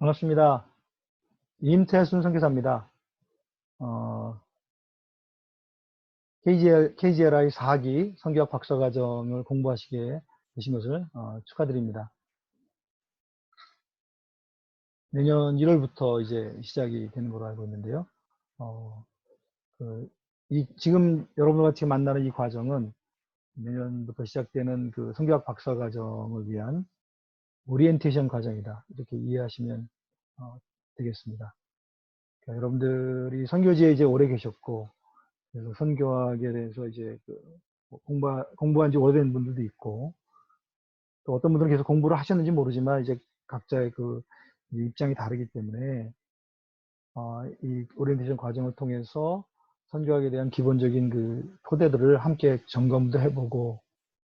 반갑습니다. 임태순 선교사입니다. KGLI 4기 선교학 박사과정을 공부하시게 되신 것을 축하드립니다. 내년 1월부터 이제 시작이 되는 걸로 알고 있는데요. 지금 여러분과 같이 만나는 이 과정은 내년부터 시작되는 그 선교학 박사과정을 위한 오리엔테이션 과정이다. 이렇게 이해하시면 되겠습니다. 그러니까 여러분들이 선교지에 이제 오래 계셨고, 그래서 선교학에 대해서 이제 공부한 지 오래된 분들도 있고, 또 어떤 분들은 계속 공부를 하셨는지 모르지만 이제 각자의 그 입장이 다르기 때문에 이 오리엔테이션 과정을 통해서 선교학에 대한 기본적인 그 토대들을 함께 점검도 해보고,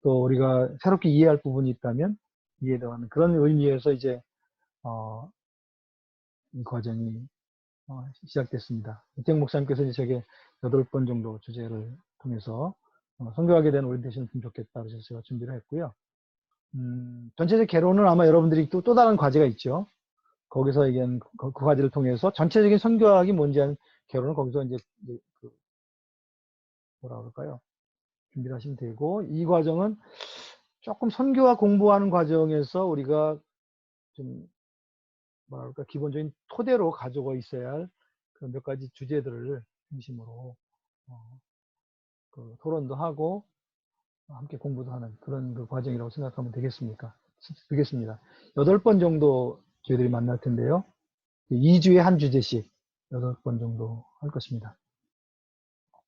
또 우리가 새롭게 이해할 부분이 있다면 이해도 하는 그런 의미에서 이제 이 과정이 시작됐습니다. 이택 목사님께서 이제 제게 8번 정도 주제를 통해서 선교학에 대한 오리엔테이션을 좀 좋겠다 그래서 제가 준비를 했고요. 전체적 개론은 아마 여러분들이 또 다른 과제가 있죠. 거기서 얘기한 그 과제를 통해서 전체적인 선교학이 뭔지 하는 개론을 거기서 이제 뭐라 그럴까요? 준비를 하시면 되고, 이 과정은 조금 선교학 공부하는 과정에서 우리가 좀 뭐랄까 기본적인 토대로 가지고 있어야 할 그 몇 가지 주제들을 중심으로 그 토론도 하고 함께 공부도 하는 그런 그 과정이라고 생각하면 되겠습니다. 8번 정도 저희들이 만날 텐데요. 2주에 한 주제씩 8번 정도 할 것입니다.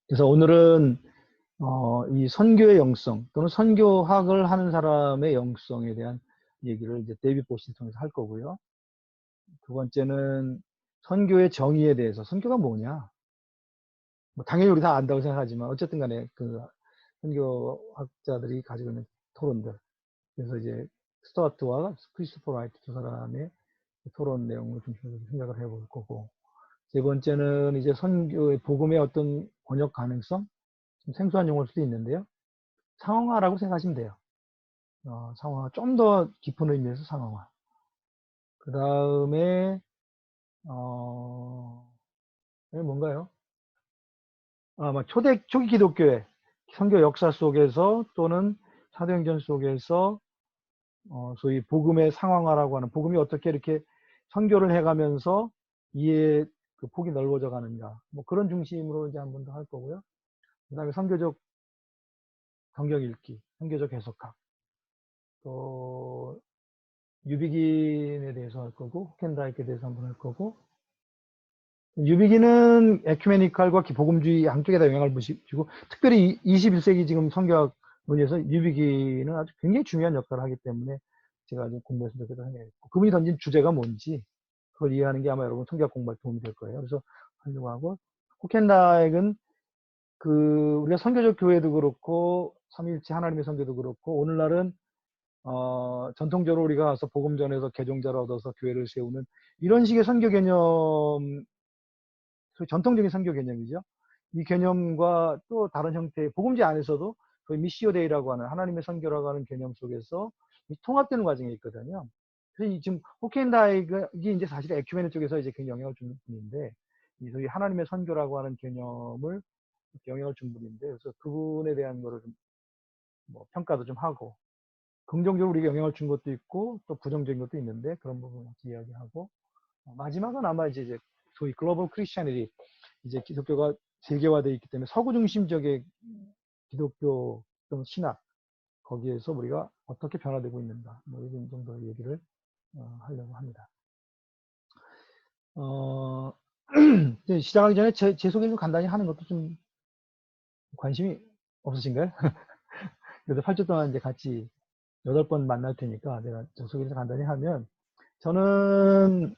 그래서 오늘은 이 선교의 영성 또는 선교학을 하는 사람의 영성에 대한 얘기를 이제 데이빗 보시를 통해서 할 거고요. 두 번째는 선교의 정의에 대해서, 선교가 뭐냐? 뭐 당연히 우리 다 안다고 생각하지만 어쨌든 간에 그 선교학자들이 가지고 있는 토론들. 그래서 이제 스튜어트와 크리스토퍼 라이트 두 사람의 토론 내용을 중심으로 생각을 해볼 거고, 세 번째는 이제 선교의 복음의 어떤 번역 가능성, 좀 생소한 용어일 수도 있는데요. 상황화라고 생각하시면 돼요. 상황화, 좀 더 깊은 의미에서 상황화. 그 다음에 뭔가요? 초기 기독교의 선교 역사 속에서 또는 사도행전 속에서 소위 복음의 상황화라고 하는, 복음이 어떻게 이렇게 선교를 해가면서 이해 그 폭이 넓어져 가는가, 뭐 그런 중심으로 이제 한 번 더 할 거고요. 그 다음에 선교적 성경 읽기, 선교적 해석학, 또 유비긴에 대해서 할 거고, 호켄다이크에 대해서 한번 할 거고, 유비긴은 에큐메니칼과 복음주의 양쪽에다 영향을 미치고, 특별히 21세기 지금 선교학 논의에서 유비긴은 아주 굉장히 중요한 역할을 하기 때문에 제가 좀 공부했으면 좋겠다 생각했고, 그분이 던진 주제가 뭔지 그걸 이해하는 게 아마 여러분 선교학 공부에 도움이 될 거예요. 그래서 하려고 하고, 호켄다익은 우리가 선교적 교회도 그렇고 삼위일체 하나님의 선교도 그렇고, 오늘날은 전통적으로 우리가 와서 복음 전해서 개종자를 얻어서 교회를 세우는 이런 식의 선교 개념, 전통적인 선교 개념이죠. 이 개념과 또 다른 형태의 복음제 안에서도 거의 미시오데이라고 하는 하나님의 선교라고 하는 개념 속에서 통합되는 과정이 있거든요. 그래서 지금 호켄다이크이 이제 사실 에큐메네 쪽에서 이제 굉장히 영향을 주는 분인데, 이 소위 하나님의 선교라고 하는 개념을 영향을 준 분인데, 그래서 그분에 대한 거를 좀 뭐 평가도 좀 하고, 긍정적으로 우리가 영향을 준 것도 있고 또 부정적인 것도 있는데 그런 부분을 이야기하고, 마지막은 아마 이제 소위 글로벌 크리스천이티, 이제 기독교가 세계화되어 있기 때문에 서구 중심적인 기독교 또는 신학, 거기에서 우리가 어떻게 변화되고 있는가, 뭐 이런 정도 얘기를 하려고 합니다. 시작하기 전에 제 소개 좀 간단히 하는 것도 좀 관심이 없으신가요? 그래도 8주 동안 이제 같이 8번 만날 테니까 내가 저 소개를 간단히 하면, 저는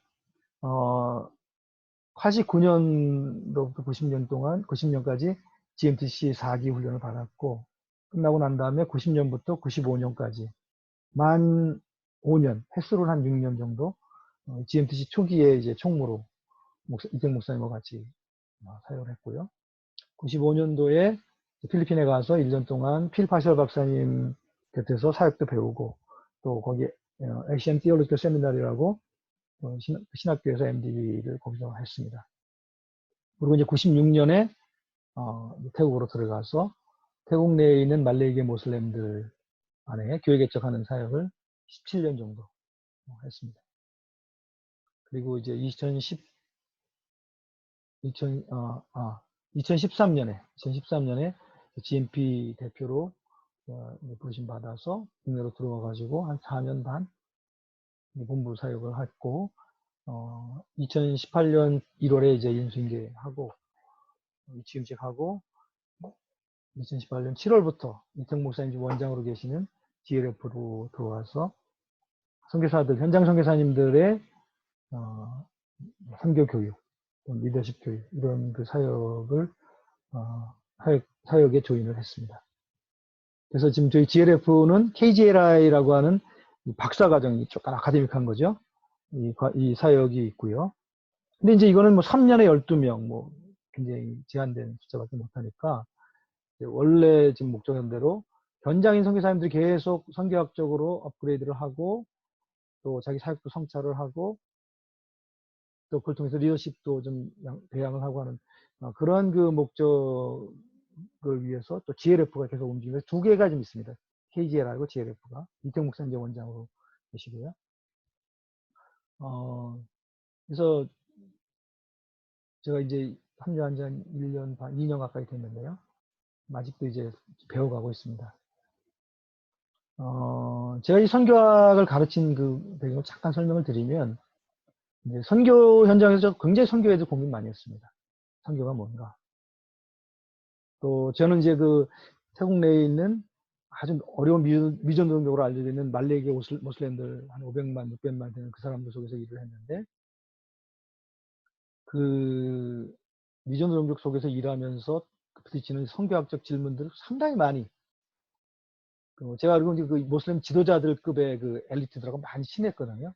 89년도부터 90년 동안 90년까지 GMTC 4기 훈련을 받았고, 끝나고 난 다음에 90년부터 95년까지 만 5년, 횟수를 한 6년 정도 GMTC 초기에 이제 총무로 이택 목사님과 같이 사역을 했고요. 95년도에 필리핀에 가서 1년 동안 필 파셜 박사님 곁에서 사역도 배우고, 또 거기 액션 티올로지컬 세미나리라고 신학교에서 MDB를 거기서 했습니다. 그리고 이제 96년에 태국으로 들어가서 태국 내에 있는 말레이계 모슬렘들 안에 교회 개척하는 사역을 17년 정도 했습니다. 그리고 이제 2013년에 GMP 대표로 부르심 받아서 국내로 들어와 가지고 한 4년 반 본부 사역을 했고, 2018년 1월에 이제 인수인계하고 취임식하고, 2018년 7월부터 이택 목사님 원장으로 계시는 DLF로 들어와서 선교사들, 현장 선교사님들의 선교 교육, 리더십 교육, 이런 그 사역을 사역에 조인을 했습니다. 그래서 지금 저희 GLF는 KGLI라고 하는 박사 과정이 조금 아카데믹한 거죠. 이 사역이 있고요. 근데 이제 이거는 뭐 3년에 12명, 뭐 굉장히 제한된 숫자밖에 못하니까 원래 지금 목적대로 현장인 선교사님들이 계속 선교학적으로 업그레이드를 하고 또 자기 사역도 성찰을 하고 또 그걸 통해서 리더십도 좀 배양을 하고 하는 그런 그 목적을 위해서 또 GLF가 계속 움직이면서 두 개가 좀 있습니다. KGL하고 GLF가 이택 목사님 원장으로 계시고요. 그래서 제가 이제 합류한 지 한 1년 반, 2년 가까이 됐는데요. 아직도 이제 배워가고 있습니다. 제가 이 선교학을 가르친 그 배경을 잠깐 설명을 드리면, 이제 선교 현장에서 굉장히 선교에 대해서 고민 많이 했습니다. 선교가 뭔가. 또 저는 이제 그 태국 내에 있는 아주 어려운 미전도적으로 알려져 있는 말레이계 모슬렘들 한 500만, 600만 되는 그 사람들 속에서 일을 했는데, 그 미전도 종족 속에서 일하면서 부딪히는 선교학적 질문들을 상당히 많이, 제가 알고 그 모슬렘 지도자들급의 그 엘리트들하고 많이 친했거든요.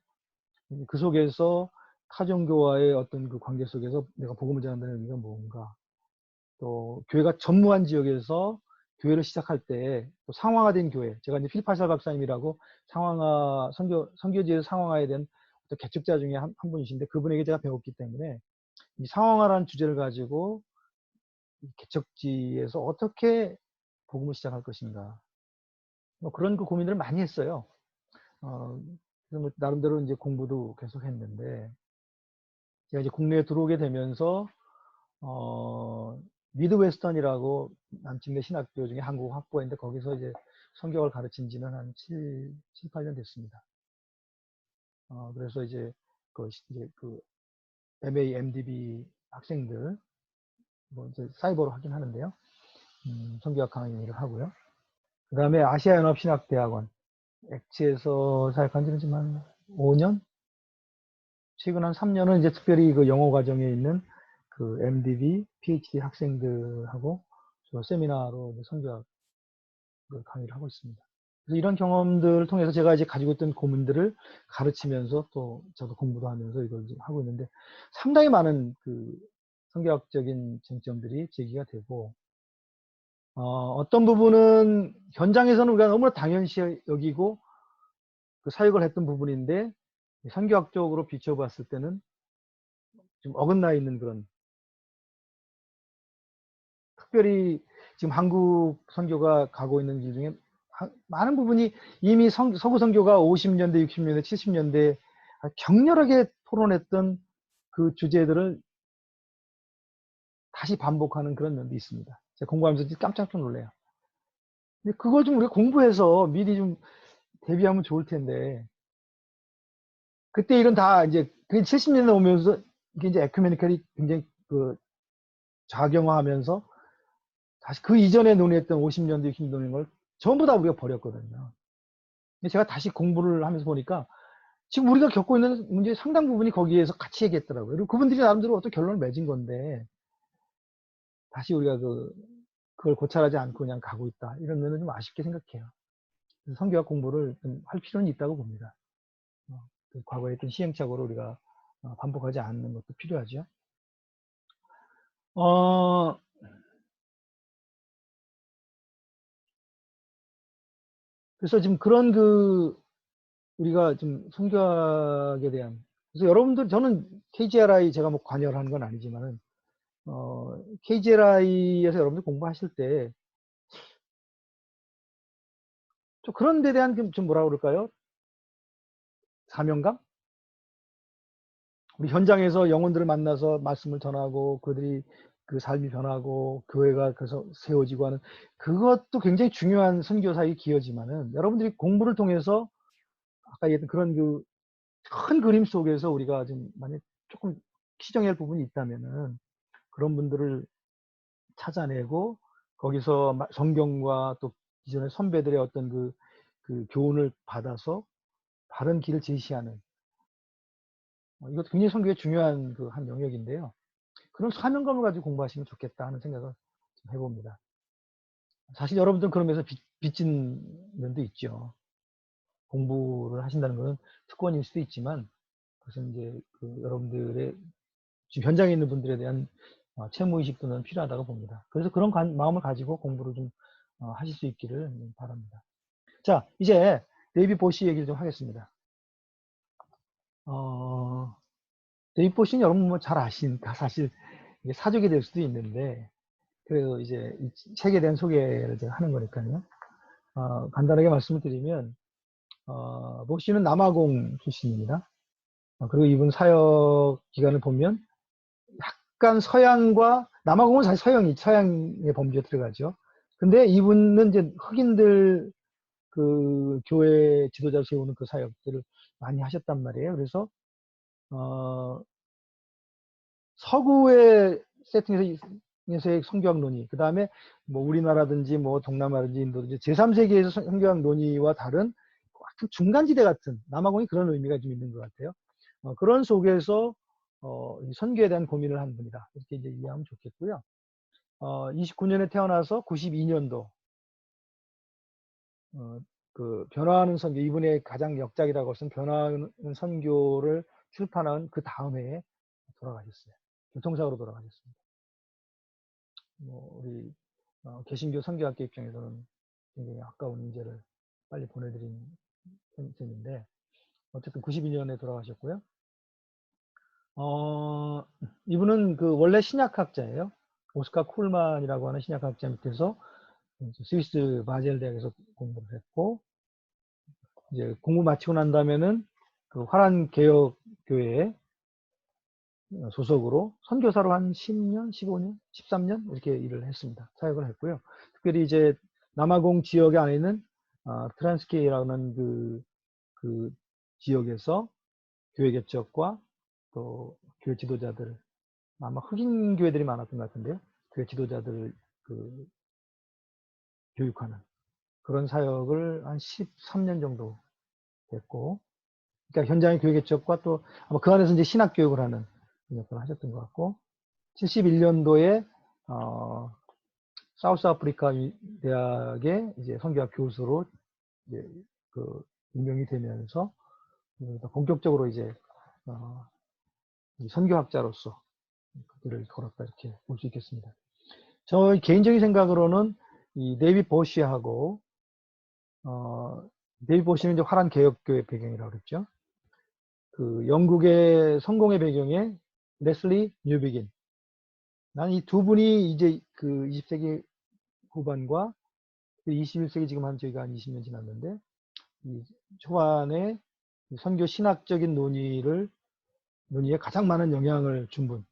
그 속에서 타종교와의 어떤 그 관계 속에서 내가 복음을 전한다는 의미가 뭔가, 또 교회가 전무한 지역에서 교회를 시작할 때 또 상황화된 교회, 제가 이제 필파살 박사님이라고 상황화 선교지의 상황화에 대한 개척자 중에 한 분이신데 그분에게 제가 배웠기 때문에 이 상황화라는 주제를 가지고 개척지에서 어떻게 복음을 시작할 것인가, 뭐 그런 그 고민들을 많이 했어요. 그래서 뭐 나름대로 이제 공부도 계속 했는데, 제가 이제 국내에 들어오게 되면서 미드웨스턴이라고 남침대 신학교 중에 한국 학부인데 거기서 이제 성경을 가르친 지는 한 7, 8년 됐습니다. 그래서 이제 그 MA, MDB 학생들 뭐 이제 사이버로 하긴 하는데요. 성경학 강의 일을 하고요. 그 다음에 아시아연합신학대학원 엑치에서 사역한 지는 지금 한 5년? 최근 한 3년은 이제 특별히 그 영어 과정에 있는 그 MDB, PhD 학생들하고 세미나로 선교학을 강의를 하고 있습니다. 그래서 이런 경험들을 통해서 제가 이제 가지고 있던 고민들을 가르치면서 또 저도 공부도 하면서 이걸 하고 있는데 상당히 많은 그 선교학적인 쟁점들이 제기가 되고, 어떤 부분은 현장에서는 우리가 너무나 당연시 여기고 그 사역을 했던 부분인데 선교학적으로 비춰봤을 때는 좀 어긋나 있는 그런, 특별히 지금 한국 선교가 가고 있는 길 중에 많은 부분이 이미 서구 선교가 50년대, 60년대, 70년대 격렬하게 토론했던 그 주제들을 다시 반복하는 그런 면도 있습니다. 제가 공부하면서 깜짝 놀래요. 근데 그걸 좀 우리가 공부해서 미리 좀 대비하면 좋을 텐데, 그때 일은 다 이제 그 70년대 오면서 이게 이제 에큐메니컬이 굉장히 그 작용화하면서 다시 그 이전에 논의했던 50년대, 60년대 논의한 걸 전부 다 우리가 버렸거든요. 근데 제가 다시 공부를 하면서 보니까 지금 우리가 겪고 있는 문제의 상당 부분이 거기에서 같이 얘기했더라고요. 그리고 그분들이 나름대로 어떤 결론을 맺은 건데 다시 우리가 그걸 고찰하지 않고 그냥 가고 있다. 이런 면은 좀 아쉽게 생각해요. 성경학 공부를 좀 할 필요는 있다고 봅니다. 그 과거에 했던 시행착오를 우리가 반복하지 않는 것도 필요하죠. 그래서 지금 그런 우리가 좀 성경학에 대한 그래서 여러분들, 저는 KGRI 제가 뭐 관여를 하는 건 아니지만은, KGRI에서 여러분들 공부하실 때, 좀 그런 데 대한 좀 뭐라 그럴까요? 사명감? 우리 현장에서 영혼들을 만나서 말씀을 전하고 그들이 그 삶이 변하고 교회가 그래서 세워지고 하는 그것도 굉장히 중요한 선교사의 기여지만은 여러분들이 공부를 통해서 아까 얘기했던 그런 그 큰 그림 속에서 우리가 좀 만약 조금 시정해야 할 부분이 있다면은 그런 분들을 찾아내고 거기서 성경과 또 기존의 선배들의 어떤 그 교훈을 받아서 바른 길을 제시하는 이것도 굉장히 선교의 중요한 그 한 영역인데요. 그런 사명감을 가지고 공부하시면 좋겠다 하는 생각을 좀 해봅니다. 사실 여러분들은 그런 면에서 빚진 면도 있죠. 공부를 하신다는 것은 특권일 수도 있지만 그것은 이제 그 여러분들의 지금 현장에 있는 분들에 대한 채무의식도 필요하다고 봅니다. 그래서 그런 마음을 가지고 공부를 좀 하실 수 있기를 바랍니다. 자, 이제 데이비 보시 얘기를 좀 하겠습니다. 데이비 보시는 여러분 뭐 잘 아시니까 사실 이게 사족이 될 수도 있는데 그래도 이제 이 책에 대한 소개를 제가 하는 거니까요. 간단하게 말씀을 드리면 보시는 남아공 출신입니다. 그리고 이분 사역 기간을 보면 약간 서양과 남아공은 사실 서양의 범주에 들어가죠. 근데 이분은 이제 흑인들 그 교회 지도자를 세우는 그 사역들을 많이 하셨단 말이에요. 그래서 서구의 세팅에서의 성교학 논의, 그 다음에 뭐 우리나라든지 뭐 동남아든지 인도든지 제3세계에서 성교학 논의와 다른 중간지대 같은 남아공이 그런 의미가 좀 있는 것 같아요. 그런 속에서 선교에 대한 고민을 한 분이다. 이렇게 이제 이해하면 좋겠고요. 29년에 태어나서 92년도 그 변화하는 선교, 이분의 가장 역작이라고 해서는 변화하는 선교를 출판한 그 다음 해에 돌아가셨어요. 교통사고로 돌아가셨습니다. 우리 개신교 선교학교 입장에서는 굉장히 아까운 인재를 빨리 보내드린 셈인데 어쨌든 92년에 돌아가셨고요. 이분은 그 원래 신약학자예요. 오스카 쿨만이라고 하는 신약학자 밑에서 스위스 바젤 대학에서 공부를 했고 이제 공부 마치고 난 다음에는 그 화란 개혁 교회에 소속으로 선교사로 한 10년, 15년, 13년 이렇게 일을 했습니다. 사역을 했고요. 특별히 이제 남아공 지역에 안에 있는 트란스케이라는 그 지역에서 교회 개척과 또 교회 지도자들 아마 흑인 교회들이 많았던 것 같은데요. 교회 지도자들을 그 교육하는 그런 사역을 한 13년 정도 했고, 그러니까 현장의 교회 개척과 또 아마 그 안에서 이제 신학 교육을 하는 역할을 하셨던 것 같고, 71년도에 사우스 아프리카 대학의 이제 선교학 교수로 이제 그 임명이 되면서 본격적으로 이제 선교학자로서 그 길을 걸었다 이렇게 볼 수 있겠습니다. 저 개인적인 생각으로는 이 데이빗 보시하고 데이빗 보시는 이제 화란 개혁교회 배경이라고 그랬죠. 그 영국의 성공의 배경에 레슬리 뉴비긴. 나는 이 두 분이 이제 그 20세기 후반과 21세기 지금 한 저희가 한 20년 지났는데 이 초반에 선교 신학적인 논의에 가장 많은 영향을 준 분,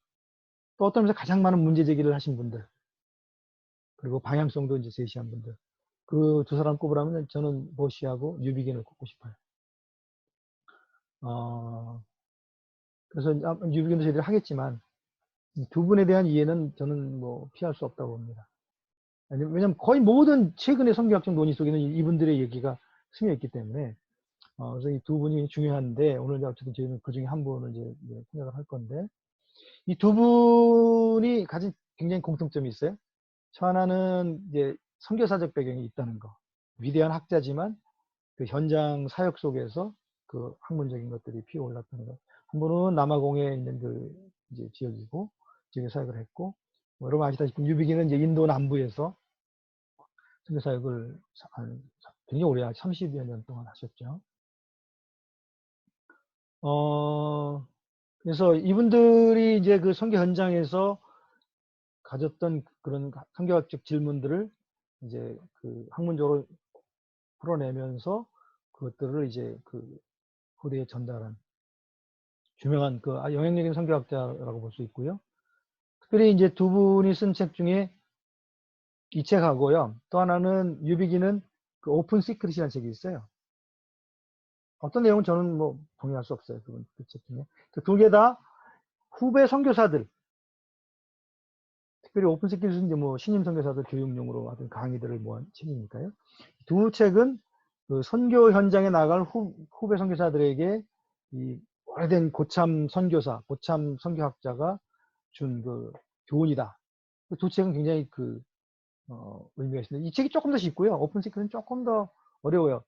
또 어떤 면에서 가장 많은 문제 제기를 하신 분들, 그리고 방향성도 이제 제시한 분들. 그 두 사람 꼽으라면 저는 보시하고 뉴비긴을 꼽고 싶어요. 그래서 뉴비긴도 저희들이 하겠지만 두 분에 대한 이해는 저는 뭐 피할 수 없다고 봅니다. 왜냐면 거의 모든 최근의 선교학적 논의 속에는 이분들의 얘기가 스며 있기 때문에 그래서 이 두 분이 중요한데 오늘 어쨌든 저희는 그 중에 한 분을 이제 생각을 할 건데 이 두 분이 가진 굉장히 공통점이 있어요. 저 하나는 이제 선교사적 배경이 있다는 거. 위대한 학자지만 그 현장 사역 속에서 그 학문적인 것들이 피어올랐다는 것. 한 분은 남아공에 있는 그 이제 지역이고 지역에 사역을 했고 여러분 아시다시피 뉴비기는 이제 인도 남부에서 선교 사역을 굉장히 오래 30여 년 동안 하셨죠. 그래서 이분들이 이제 그 선교 현장에서 가졌던 그런 선교학적 질문들을 이제 그 학문적으로 풀어내면서 그것들을 이제 그 후대에 전달한 유명한 그 영향력 있는 선교학자라고 볼 수 있고요. 특별히 이제 두 분이 쓴 책 중에 이 책하고요. 또 하나는 유비기는 그 오픈 시크릿이라는 책이 있어요. 어떤 내용은 저는 뭐 동의할 수 없어요. 그 책 중에. 그 두 개 다 후배 선교사들, 특별히 오픈 시크릿은 이제 뭐 신임 선교사들 교육용으로 하던 강의들을 모은 책이니까요. 두 책은 그 선교 현장에 나갈 후배 선교사들에게 이 오래된 고참 선교사, 고참 선교학자가 준 그 교훈이다. 그 두 책은 굉장히 그 의미가 있습니다. 이 책이 조금 더 쉽고요. 오픈 시크릿은 조금 더 어려워요.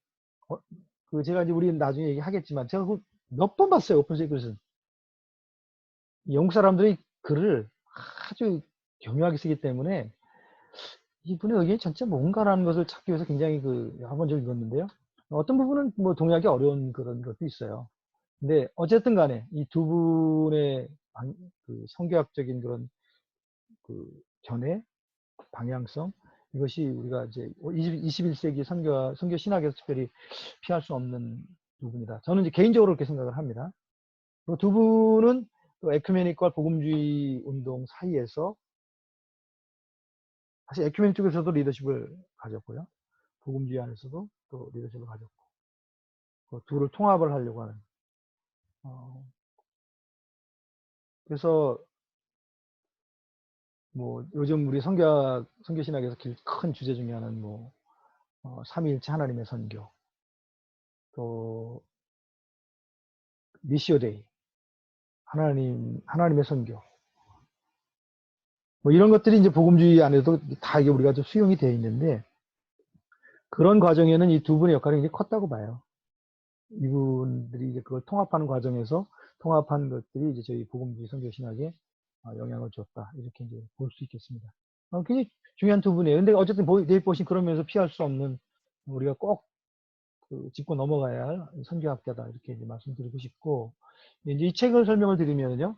그 제가 이제 우리 나중에 얘기하겠지만 제가 그 몇 번 봤어요. 오픈 시크릿은. 영국 사람들이 글을 아주 교묘하게 쓰기 때문에 이분의 의견이 전체 뭔가라는 것을 찾기 위해서 굉장히 한 번 좀 읽었는데요. 어떤 부분은 뭐 동의하기 어려운 그런 것도 있어요. 근데 어쨌든 간에 이 두 분의 그 성교학적인 그런 그 견해, 방향성, 이것이 우리가 이제 21세기 선교 신학에서 특별히 피할 수 없는 부분이다. 저는 이제 개인적으로 그렇게 생각을 합니다. 그리고 두 분은 또 에큐메닉과 복음주의 운동 사이에서 사실 에큐메닉 쪽에서도 리더십을 가졌고요. 복음주의 안에서도 또 리더십을 가졌고, 그 둘을 통합을 하려고 하는. 그래서 뭐 요즘 우리 선교 신학에서 큰 주제 중에 하나는 뭐 삼위일체 하나님의 선교, 또 미시오데이, 하나님의 선교, 뭐 이런 것들이 이제 복음주의 안에도 다 이게 우리가 좀 수용이 되어 있는데, 그런 과정에는 이 두 분의 역할이 굉장히 컸다고 봐요. 이분들이 이제 그걸 통합하는 과정에서 통합한 것들이 이제 저희 복음주의 선교 신학에 영향을 줬다, 이렇게 이제 볼 수 있겠습니다. 굉장히 중요한 두 분이에요. 근데 어쨌든 내일 보신 그런 면에서 피할 수 없는, 우리가 꼭 짚고 넘어가야 할 선교학자다, 이렇게 이제 말씀드리고 싶고, 이제 이 책을 설명을 드리면요,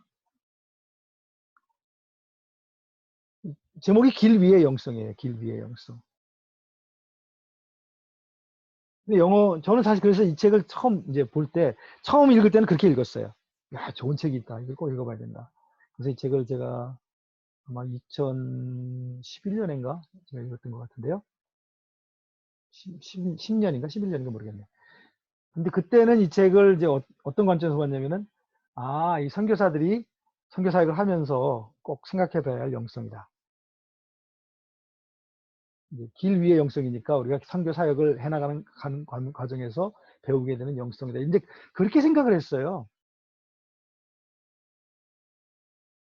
제목이 길 위의 영성이에요. 길 위의 영성. 근데 저는 사실 그래서 이 책을 처음 읽을 때는 그렇게 읽었어요. 야, 좋은 책이 있다. 이걸 꼭 읽어봐야 된다. 그래서 이 책을 제가 아마 2011년인가 제가 읽었던 것 같은데요. 10년인가 11년인가 모르겠네. 근데 그때는 이 책을 이제 어떤 관점에서 봤냐면은, 이 선교사들이 선교 사역을 하면서 꼭 생각해둬야 할 영성이다. 길 위의 영성이니까 우리가 선교 사역을 해나가는 과정에서 배우게 되는 영성이다. 이제 그렇게 생각을 했어요.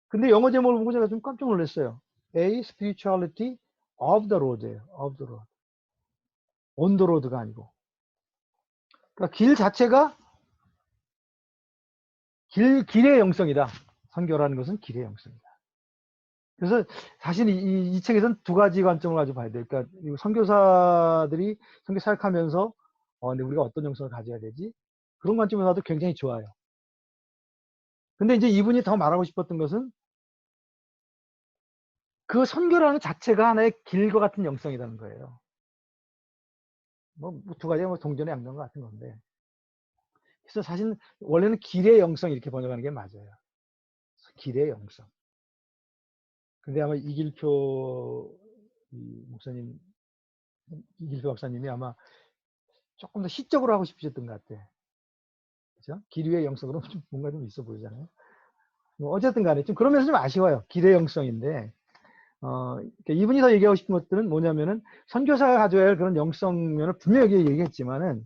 근데 영어 제목을 보고 제가 좀 깜짝 놀랐어요. A spirituality of the road예요. of the road. on the road가 아니고. 그러니까 길 자체가 길의 영성이다. 선교라는 것은 길의 영성이다. 그래서 사실 이 책에서는 두 가지 관점을 가지고 봐야 돼요. 그러니까 선교사들이 선교 사역하면서 근데 우리가 어떤 영성을 가져야 되지? 그런 관점에서 봐도 굉장히 좋아요. 근데 이제 이분이 더 말하고 싶었던 것은 그 선교라는 자체가 하나의 길과 같은 영성이라는 거예요. 뭐 두 가지가 뭐 동전의 양면 같은 건데. 그래서 사실 원래는 길의 영성 이렇게 번역하는 게 맞아요. 길의 영성. 근데 아마 이길표 목사님, 이길표 박사님이 아마 조금 더 시적으로 하고 싶으셨던 것 같아. 그죠? 길 위의 영성으로 좀 뭔가 좀 있어 보이잖아요. 뭐 어쨌든 간에 좀 그러면서 좀 아쉬워요. 길의 영성인데, 그러니까 이분이 더 얘기하고 싶은 것들은 뭐냐면은 선교사가 가져야 할 그런 영성면을 분명히 얘기했지만은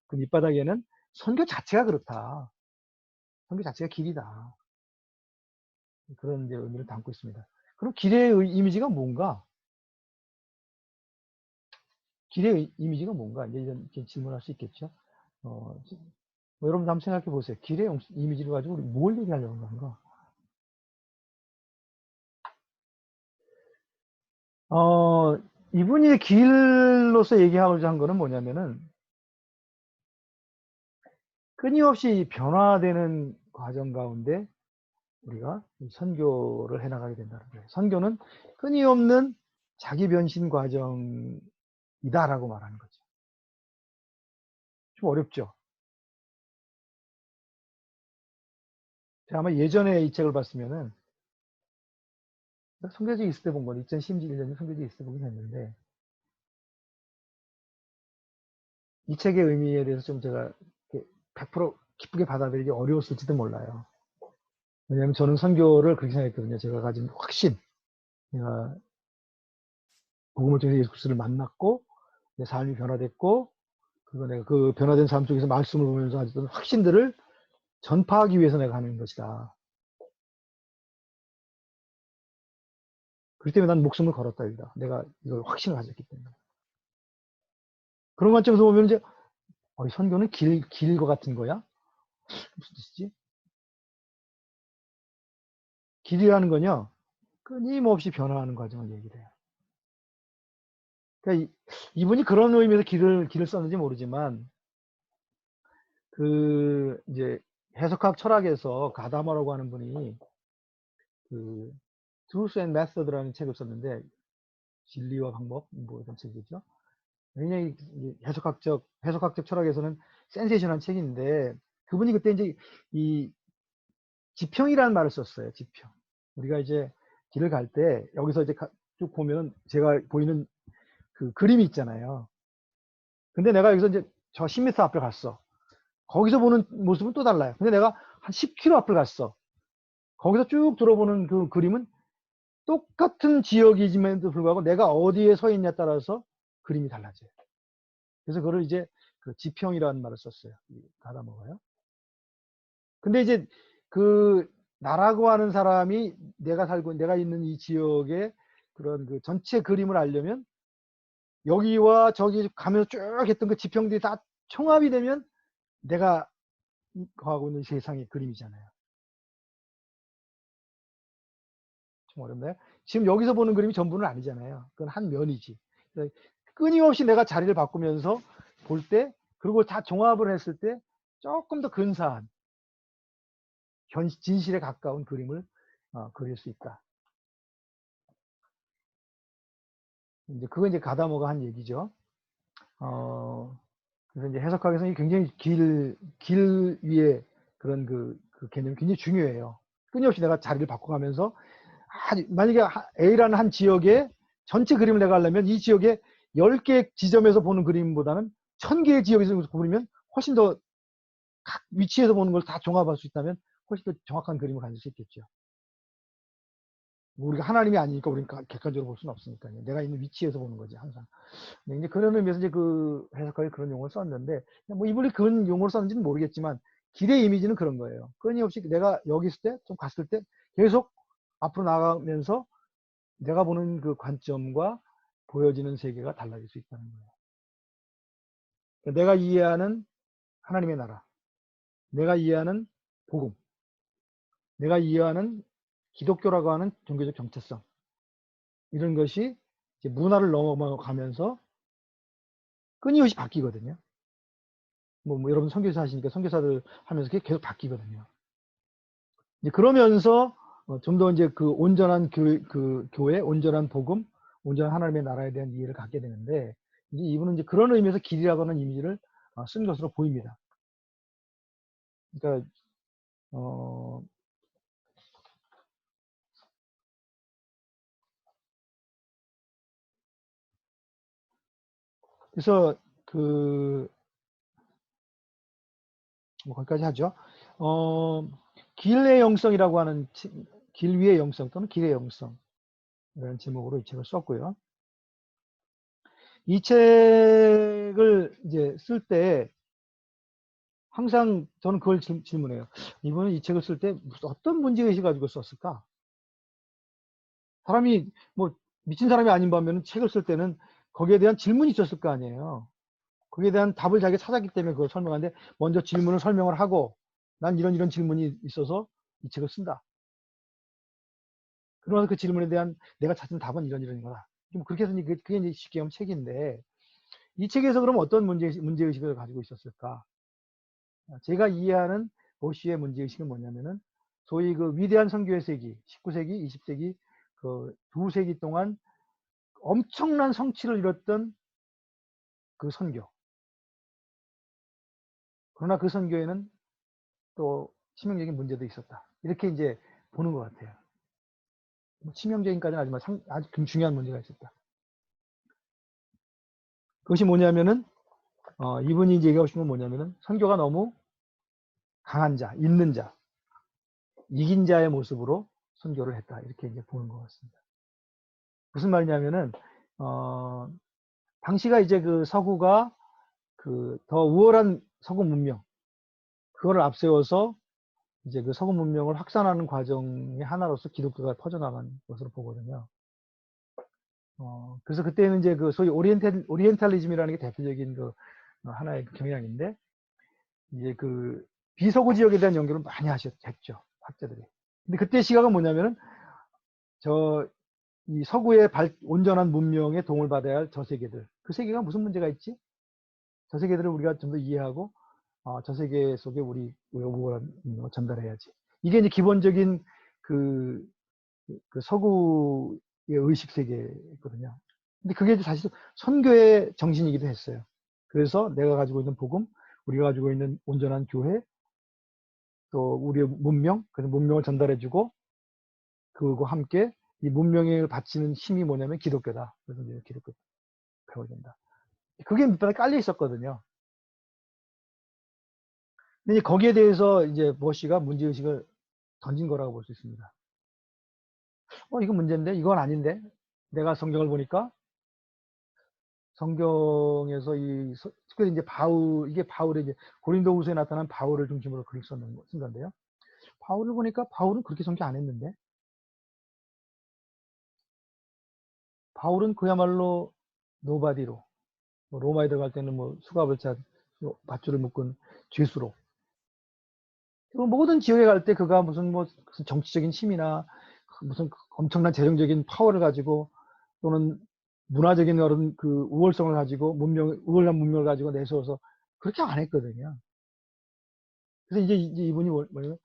그 밑바닥에는 선교 자체가 그렇다. 선교 자체가 길이다. 그런 이제 의미를 담고 있습니다. 그럼 길의 이미지가 뭔가? 길의 이미지가 뭔가? 이제 이렇게 질문할 수 있겠죠. 뭐 여러분도 한번 생각해 보세요. 길의 이미지를 가지고 우리 뭘 얘기하려고 하는가? 이분이 길로서 얘기하고자 한 거는 뭐냐면은 끊임없이 변화되는 과정 가운데 우리가 이 선교를 해나가게 된다는 거예요. 선교는 끊임없는 자기 변신 과정이다라고 말하는 거죠. 좀 어렵죠. 제가 아마 예전에 이 책을 봤으면은 선교지에 있을 때 본 건 2011년에 선교지에 있을 때 보긴 했는데 이 책의 의미에 대해서 좀 제가 100% 기쁘게 받아들이기 어려웠을지도 몰라요. 왜냐하면 저는 선교를 그렇게 생각했거든요. 제가 가진 확신, 내가 복음을 통해서 예수 그리스도를 만났고 내 삶이 변화됐고 그리고 내가 그 변화된 삶 속에서 말씀을 보면서 가졌던 확신들을 전파하기 위해서 내가 하는 것이다. 그렇기 때문에 난 목숨을 걸었다 여기다. 내가 이걸 확신을 가졌기 때문에. 그런 관점에서 보면 이제 선교는 길 것 같은 거야? 무슨 뜻이지? 길이라는 건요, 끊임없이 변화하는 과정을 얘기를 해요. 그러니까 이분이 그런 의미에서 길을 썼는지 모르지만, 이제 해석학 철학에서 가다머라고 하는 분이 Truth and Method라는 책을 썼는데, 진리와 방법, 뭐 이런 책이죠. 굉장히 해석학적 철학에서는 센세이션한 책인데, 그분이 그때 이제 이 지평이라는 말을 썼어요. 지평. 우리가 이제 길을 갈 때 여기서 이제 쭉 보면 제가 보이는 그 그림이 있잖아요. 근데 내가 여기서 이제 저 10m 앞을 갔어. 거기서 보는 모습은 또 달라요. 근데 내가 한 10km 앞을 갔어. 거기서 쭉 들어보는 그 그림은 똑같은 지역이지만도 불구하고 내가 어디에 서 있냐에 따라서 그림이 달라져요. 그래서 그걸 이제 그 지평이라는 말을 썼어요. 가다 먹어요. 근데 이제 나라고 하는 사람이 내가 있는 이 지역의 그런 그 전체 그림을 알려면 여기와 저기 가면서 쭉 했던 그 지평들이 다 총합이 되면 내가 거하고 있는 세상의 그림이잖아요. 좀 어렵나요? 지금 여기서 보는 그림이 전부는 아니잖아요. 그건 한 면이지. 끊임없이 내가 자리를 바꾸면서 볼 때, 그리고 다 종합을 했을 때 조금 더 근사한 진실에 가까운 그림을 그릴 수 있다. 이제 그건 이제 가다모가 한 얘기죠. 그래서 이제 해석학에서는 굉장히 길 위에 그런 그 개념이 굉장히 중요해요. 끊임없이 내가 자리를 바꿔가면서 만약에 A라는 한 지역의 전체 그림을 내가 하려면 이 지역의 10개 지점에서 보는 그림보다는 1000개의 지역에서 보면 훨씬 더 각 위치에서 보는 걸 다 종합할 수 있다면 훨씬 더 정확한 그림을 가질 수 있겠죠. 우리가 하나님이 아니니까 우리는 객관적으로 볼 수는 없으니까요. 내가 있는 위치에서 보는 거지 항상. 네, 이제 그런 의미에서 이제 그 해석가에 그런 용어를 썼는데, 뭐 이분이 그런 용어를 썼는지는 모르겠지만 길의 이미지는 그런 거예요. 끊임없이 내가 여기 있을 때, 좀 갔을 때 계속 앞으로 나가면서 내가 보는 그 관점과 보여지는 세계가 달라질 수 있다는 거예요. 그러니까 내가 이해하는 하나님의 나라, 내가 이해하는 복음, 내가 이해하는 기독교라고 하는 종교적 정체성, 이런 것이 이제 문화를 넘어가면서 끊임없이 바뀌거든요. 뭐 여러분 선교사 하시니까 선교사들 하면서 계속 바뀌거든요. 이제 그러면서 좀 더 이제 그 온전한 교회, 온전한 복음, 온전한 하나님의 나라에 대한 이해를 갖게 되는데, 이제 이분은 이제 그런 의미에서 길이라고 하는 이미지를 쓴 것으로 보입니다. 그러니까 그래서 뭐 거기까지 하죠. 길의 영성이라고 하는 길 위의 영성 또는 길의 영성이라는 제목으로 이 책을 썼고요. 이 책을 이제 쓸 때 항상 저는 그걸 질문해요. 이분은 이 책을 쓸 때 어떤 문제의식을 가지고 썼을까? 사람이 뭐 미친 사람이 아닌 반면에 책을 쓸 때는 거기에 대한 질문이 있었을 거 아니에요. 거기에 대한 답을 자기가 찾았기 때문에 그걸 설명하는데, 먼저 질문을 설명을 하고 난 이런 질문이 있어서 이 책을 쓴다. 그러면서 그 질문에 대한 내가 찾은 답은 이런 거다. 그렇게 해서 그게 이제 쉽게 하면 책인데, 이 책에서 그럼 어떤 문제의식을 가지고 있었을까? 제가 이해하는 보쉬의 문제의식은 뭐냐면은 소위 그 위대한 선교의 세기, 19세기, 20세기 그 두 세기 동안 엄청난 성취를 이뤘던 그 선교. 그러나 그 선교에는 또 치명적인 문제도 있었다. 이렇게 이제 보는 것 같아요. 뭐 치명적인까지는 아니지만 아주 중요한 문제가 있었다. 그것이 뭐냐면은 이분이 이제 얘기하고 싶은 건 뭐냐면은 선교가 너무 강한 자, 있는 자, 이긴 자의 모습으로 선교를 했다. 이렇게 이제 보는 것 같습니다. 무슨 말이냐면은 당시가 이제 그 서구가 그 더 우월한 서구 문명 그거를 앞세워서 이제 그 서구 문명을 확산하는 과정의 하나로서 기독교가 퍼져나간 것으로 보거든요. 그래서 그때는 이제 그 소위 오리엔탈리즘이라는 게 대표적인 그 하나의 그 경향인데 이제 그 비서구 지역에 대한 연구를 많이 했죠 학자들이. 근데 그때 시각은 뭐냐면은 이 서구의 온전한 문명에 도움을 받아야 할 저 세계들 그 세계가 무슨 문제가 있지? 저 세계들을 우리가 좀 더 이해하고 저 세계 속에 우리 우월한 문명을 전달해야지. 이게 이제 기본적인 그 서구의 의식 세계거든요. 근데 그게 사실 선교의 정신이기도 했어요. 그래서 내가 가지고 있는 복음, 우리가 가지고 있는 온전한 교회, 또 우리의 문명, 그래서 문명을 전달해주고 그거와 함께 이 문명을 바치는 힘이 뭐냐면 기독교다. 그래서 이제 기독교 배워야 된다. 그게 밑바닥에 깔려 있었거든요. 근데 거기에 대해서 이제 보쉬가 문제의식을 던진 거라고 볼 수 있습니다. 이건 문제인데? 이건 아닌데? 내가 성경을 보니까 성경에서 특별히 이제 이게 바울의 이제 고린도후서에 나타난 바울을 중심으로 글을 쓴 건데요. 바울을 보니까 바울은 그렇게 성교 안 했는데? 바울은 그야말로 노바디로, 로마에 들어갈 때는 뭐 수갑을 찬 밧줄을 묶은 죄수로. 그리고 모든 지역에 갈 때 그가 무슨 정치적인 힘이나 무슨 엄청난 재정적인 파워를 가지고 또는 문화적인 그런 그 우월성을 가지고 우월한 문명을 가지고 내세워서 그렇게 안 했거든요. 그래서 이제 이분이 뭐예요?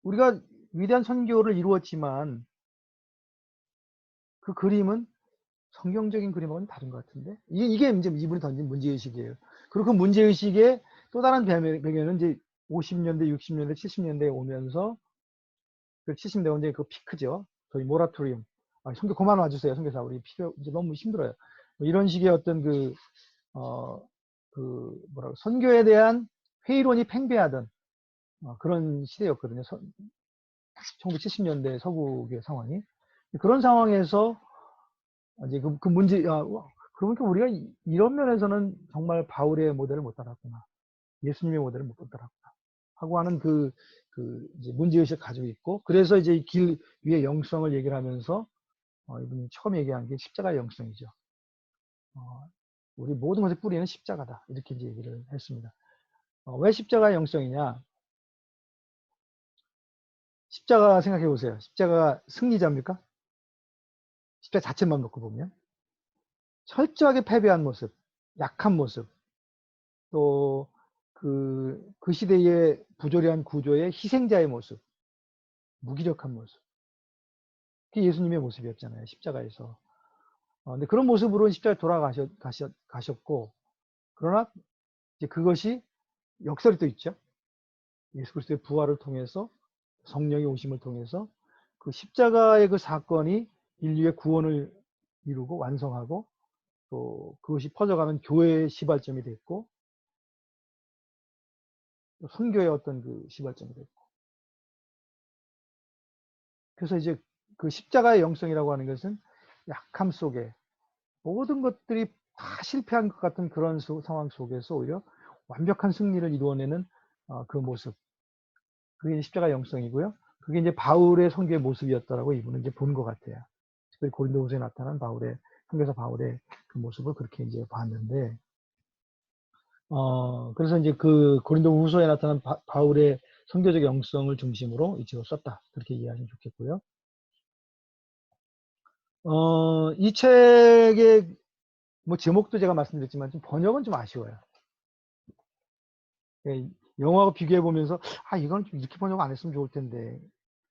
우리가 위대한 선교를 이루었지만 그 그림은 성경적인 그림하고는 다른 것 같은데 이게 이제 이분이 던진 문제의식이에요. 그리고 그 문제의식의 또 다른 배경은 이제 50년대, 60년대, 70년대에 오면서 그 70년대 이제 그 피크죠. 저희 모라토리움. 선교 그만 와주세요. 선교사 우리 이제 너무 힘들어요. 뭐 이런 식의 어떤 선교에 대한 회의론이 팽배하던 그런 시대였거든요. 1970년대 서구의 상황이. 그런 상황에서 이제 그 문제, 그러니까 우리가 이런 면에서는 정말 바울의 모델을 못 따랐구나. 예수님의 모델을 못 따랐구나. 하고 하는 이제 문제의식을 가지고 있고, 그래서 이제 길 위의 영성을 얘기를 하면서, 이분이 처음 얘기한 게 십자가의 영성이죠. 우리 모든 것의 뿌리는 십자가다. 이렇게 이제 얘기를 했습니다. 왜 십자가의 영성이냐? 십자가 생각해 보세요. 십자가 승리자입니까? 십자가 자체만 놓고 보면. 철저하게 패배한 모습, 약한 모습, 또 그 시대의 부조리한 구조의 희생자의 모습, 무기력한 모습. 그게 예수님의 모습이었잖아요. 십자가에서. 근데 그런 모습으로 십자가에 돌아가셨고, 그러나 이제 그것이 역설이 또 있죠. 예수 그리스도의 부활을 통해서 성령의 오심을 통해서 그 십자가의 그 사건이 인류의 구원을 이루고 완성하고 또 그것이 퍼져가는 교회의 시발점이 됐고 선교의 어떤 그 시발점이 됐고 그래서 이제 그 십자가의 영성이라고 하는 것은 약함 속에 모든 것들이 다 실패한 것 같은 그런 상황 속에서 오히려 완벽한 승리를 이루어내는 그 모습 그게 십자가 영성이고요. 그게 이제 바울의 선교의 모습이었다라고 이분은 이제 본 것 같아요. 특별히 고린도후서에 나타난 선교사 바울의 그 모습을 그렇게 이제 봤는데, 그래서 이제 그 고린도후서에 나타난 바울의 선교적 영성을 중심으로 이 책을 썼다. 그렇게 이해하시면 좋겠고요. 이 책의 뭐 제목도 제가 말씀드렸지만 좀 번역은 좀 아쉬워요. 영화하고 비교해 보면서 이건 좀 이렇게 번역 안 했으면 좋을 텐데.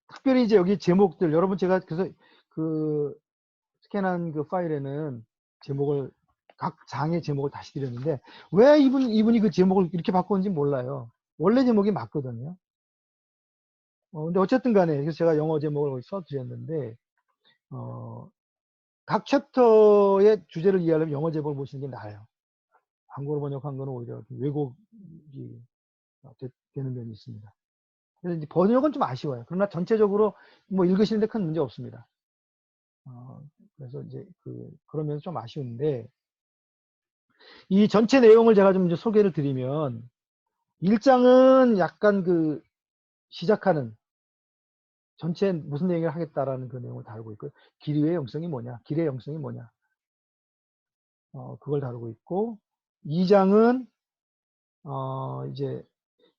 특별히 이제 여기 제목들 여러분 제가 그래서 그 스캔한 그 파일에는 제목을 각 장의 제목을 다시 드렸는데 왜 이분이 그 제목을 이렇게 바꿨는지 몰라요. 원래 제목이 맞거든요. 근데 어쨌든 간에 그래서 제가 영어 제목을 써 드렸는데 각 챕터의 주제를 이해하려면 영어 제목을 보시는 게 나아요. 한국어로 번역한 거는 오히려 왜곡이 되는 면이 있습니다. 그래서 이제 번역은 좀 아쉬워요. 그러나 전체적으로 뭐 읽으시는데 큰 문제 없습니다. 그래서 이제 그러면서 좀 아쉬운데 이 전체 내용을 제가 좀 이제 소개를 드리면 1장은 약간 시작하는 전체 무슨 얘기를 하겠다라는 그 내용을 다루고 있고 길이의 영성이 뭐냐, 길의 영성이 뭐냐, 그걸 다루고 있고 2장은 이제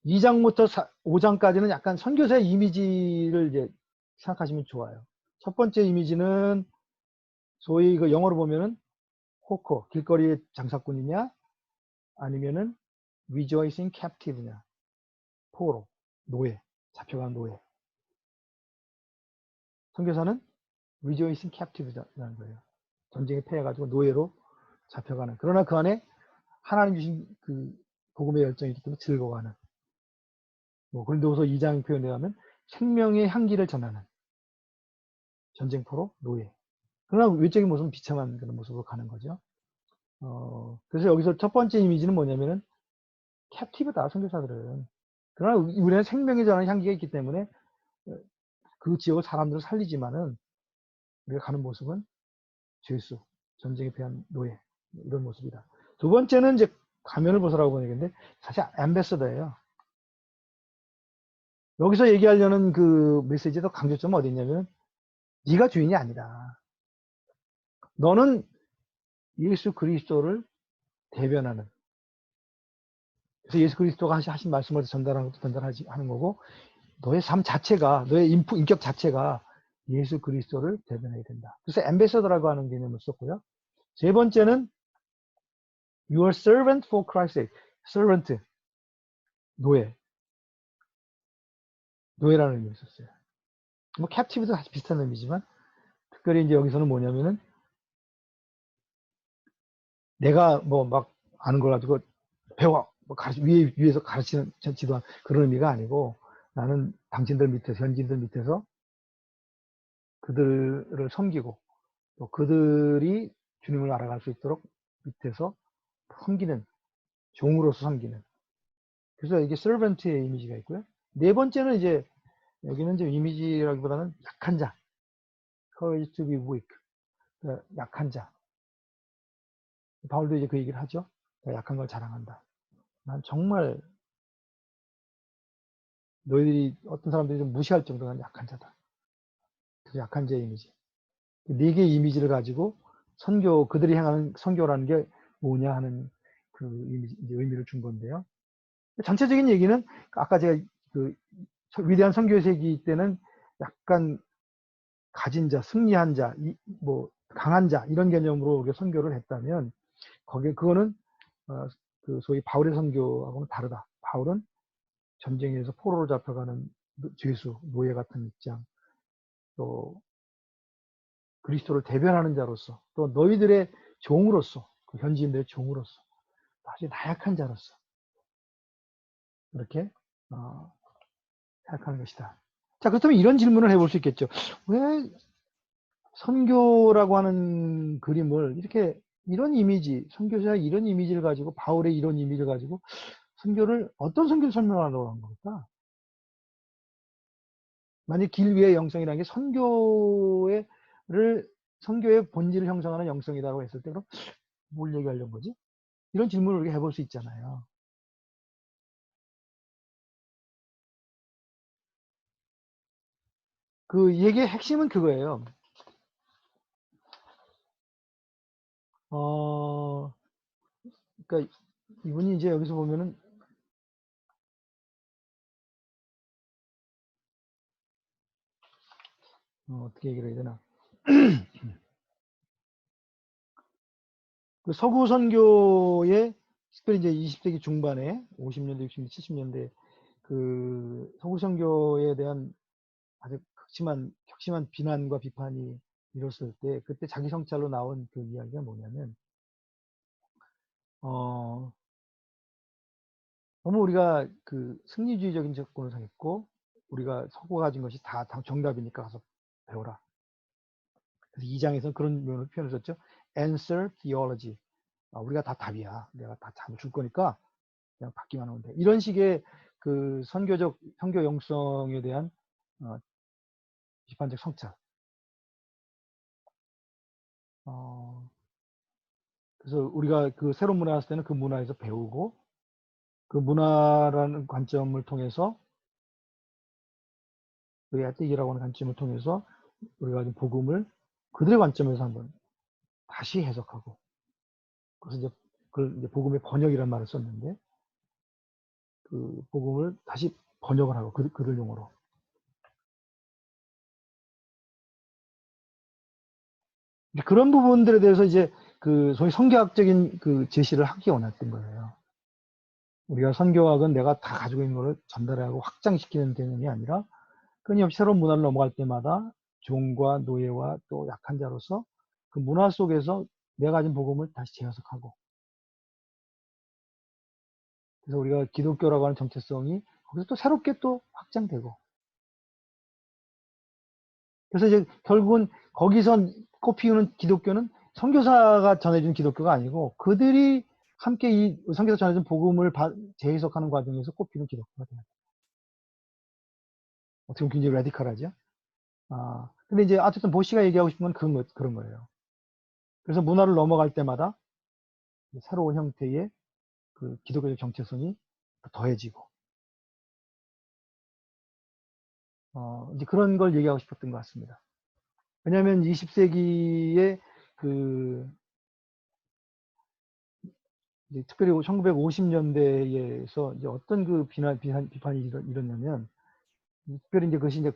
2장부터 5장까지는 약간 선교사의 이미지를 이제 생각하시면 좋아요. 첫 번째 이미지는 소위 그 영어로 보면은 호커, 길거리의 장사꾼이냐, 아니면은 rejoicing captive냐, 포로, 노예, 잡혀간 노예. 선교사는 rejoicing captive라는 거예요. 전쟁에 패해가지고 노예로 잡혀가는. 그러나 그 안에 하나님 주신 그 복음의 열정이 있기 때문에 즐거워하는. 뭐 고린도후서 2장 표현에 하면 생명의 향기를 전하는 전쟁포로 노예. 그러나 외적인 모습은 비참한 그런 모습으로 가는 거죠. 그래서 여기서 첫 번째 이미지는 뭐냐면은 캡티브다 선교사들은. 그러나 우리는 생명이 전하는 향기가 있기 때문에 그 지역의 사람들을 살리지만은 우리가 가는 모습은 죄수, 전쟁에 패한 노예 이런 모습이다. 두 번째는 이제 가면을 벗으라고 보내겠는데 사실 앰베서더예요. 여기서 얘기하려는 그 메시지의 더 강조점은 어디 있냐면 네가 주인이 아니다. 너는 예수 그리스도를 대변하는. 그래서 예수 그리스도가 하신 말씀을 전달하는 것도 하는 거고 너의 삶 자체가 너의 인격 자체가 예수 그리스도를 대변해야 된다. 그래서 앰베서더라고 하는 개념을 썼고요. 세 번째는 your servant for Christ's sake. servant 노예라는 의미를 썼어요. 뭐 captive도 사실 비슷한 의미지만 특별히 이제 여기서는 뭐냐면은 내가 뭐 막 아는 걸 가지고 배워 뭐 위에서 가르치는 지도한 그런 의미가 아니고 나는 당신들 밑에서 현지인들 밑에서 그들을 섬기고 또 그들이 주님을 알아갈 수 있도록 밑에서 섬기는 종으로서 섬기는. 그래서 이게 servant의 이미지가 있고요. 네 번째는 이제 여기는 이제 이미지라기보다는 약한 자, courage to be weak, 약한 자. 바울도 이제 그 얘기를 하죠. 약한 걸 자랑한다. 난 정말 너희들이 어떤 사람들이 좀 무시할 정도로 약한 자다. 그래서 약한 자의 이미지. 네 개의 이미지를 가지고 그들이 향하는 선교라는 게 뭐냐 하는 그 이미지, 의미를 준 건데요. 전체적인 얘기는 아까 제가 그 위대한 선교의 세기 때는 약간 가진 자, 승리한 자, 뭐 강한 자 이런 개념으로 우리가 선교를 했다면 그거는 그 소위 바울의 선교하고는 다르다. 바울은 전쟁에서 포로로 잡혀가는 죄수, 노예 같은 입장, 또 그리스도를 대변하는 자로서, 또 너희들의 종으로서, 그 현지인들의 종으로서, 아주 나약한 자로서 이렇게 생각하는 것이다. 자, 그렇다면 이런 질문을 해볼 수 있겠죠. 왜 선교라고 하는 그림을 이렇게 이런 이미지, 선교사의 이런 이미지를 가지고 바울의 이런 이미지를 가지고 어떤 선교를 설명하려고 한 걸까? 만약 길 위의 영성이라는 게 선교의 본질을 형성하는 영성이라고 했을 때 그럼 뭘 얘기하려는 거지? 이런 질문을 우리가 해볼 수 있잖아요. 그 얘기의 핵심은 그거예요. 그러니까 이분이 이제 여기서 보면은 어떻게 얘기를 해야 되나? 그 서구 선교의 특별히 이제 20세기 중반에 50년대, 60년대, 70년대 그 서구 선교에 대한 아주 격심한 비난과 비판이 이뤘을 때 그때 자기 성찰로 나온 그 이야기가 뭐냐면 너무 우리가 그 승리주의적인 접근을 하겠고 우리가 서구가 가진 것이 다 정답이니까 가서 배워라. 그래서 2장에서는 그런 표현을 썼죠. Answer theology. 우리가 다 답이야. 내가 다 답을 줄 거니까 그냥 받기만 하면 돼. 이런 식의 그 선교 영성에 대한 비판적 성찰. 그래서 우리가 그 새로운 문화에 왔을 때는 그 문화에서 배우고 그 문화라는 관점을 통해서 우리가 뜻이라고 하는 관점을 통해서 우리가 가진 복음을 그들의 관점에서 한번 다시 해석하고 그래서 이제 그걸 이제 복음의 번역이라는 말을 썼는데 그 복음을 다시 번역을 하고 그들 용어로 그런 부분들에 대해서 이제 그 소위 선교학적인 그 제시를 하기 원했던 거예요. 우리가 선교학은 내가 다 가지고 있는 것을 전달하고 확장시키는 개념이 아니라 끊임없이 새로운 문화를 넘어갈 때마다 종과 노예와 또 약한 자로서 그 문화 속에서 내가 가진 복음을 다시 재해석하고 그래서 우리가 기독교라고 하는 정체성이 거기서 또 새롭게 또 확장되고 그래서 이제 결국은 거기서 꽃피우는 기독교는 선교사가 전해준 기독교가 아니고 그들이 함께 이 선교사 전해준 복음을 재해석하는 과정에서 꽃피우는 기독교가 돼요. 어떻게 보면 굉장히 라디컬하죠. 근데 이제 어쨌든 보시가 얘기하고 싶은 건 그런 거예요. 그래서 문화를 넘어갈 때마다 새로운 형태의 그 기독교적 정체성이 더해지고, 이제 그런 걸 얘기하고 싶었던 것 같습니다. 왜냐하면 20세기에 그 이제 특별히 1950년대에서 이제 어떤 그 비판이 일었냐면, 특별히 이제 그것이 이제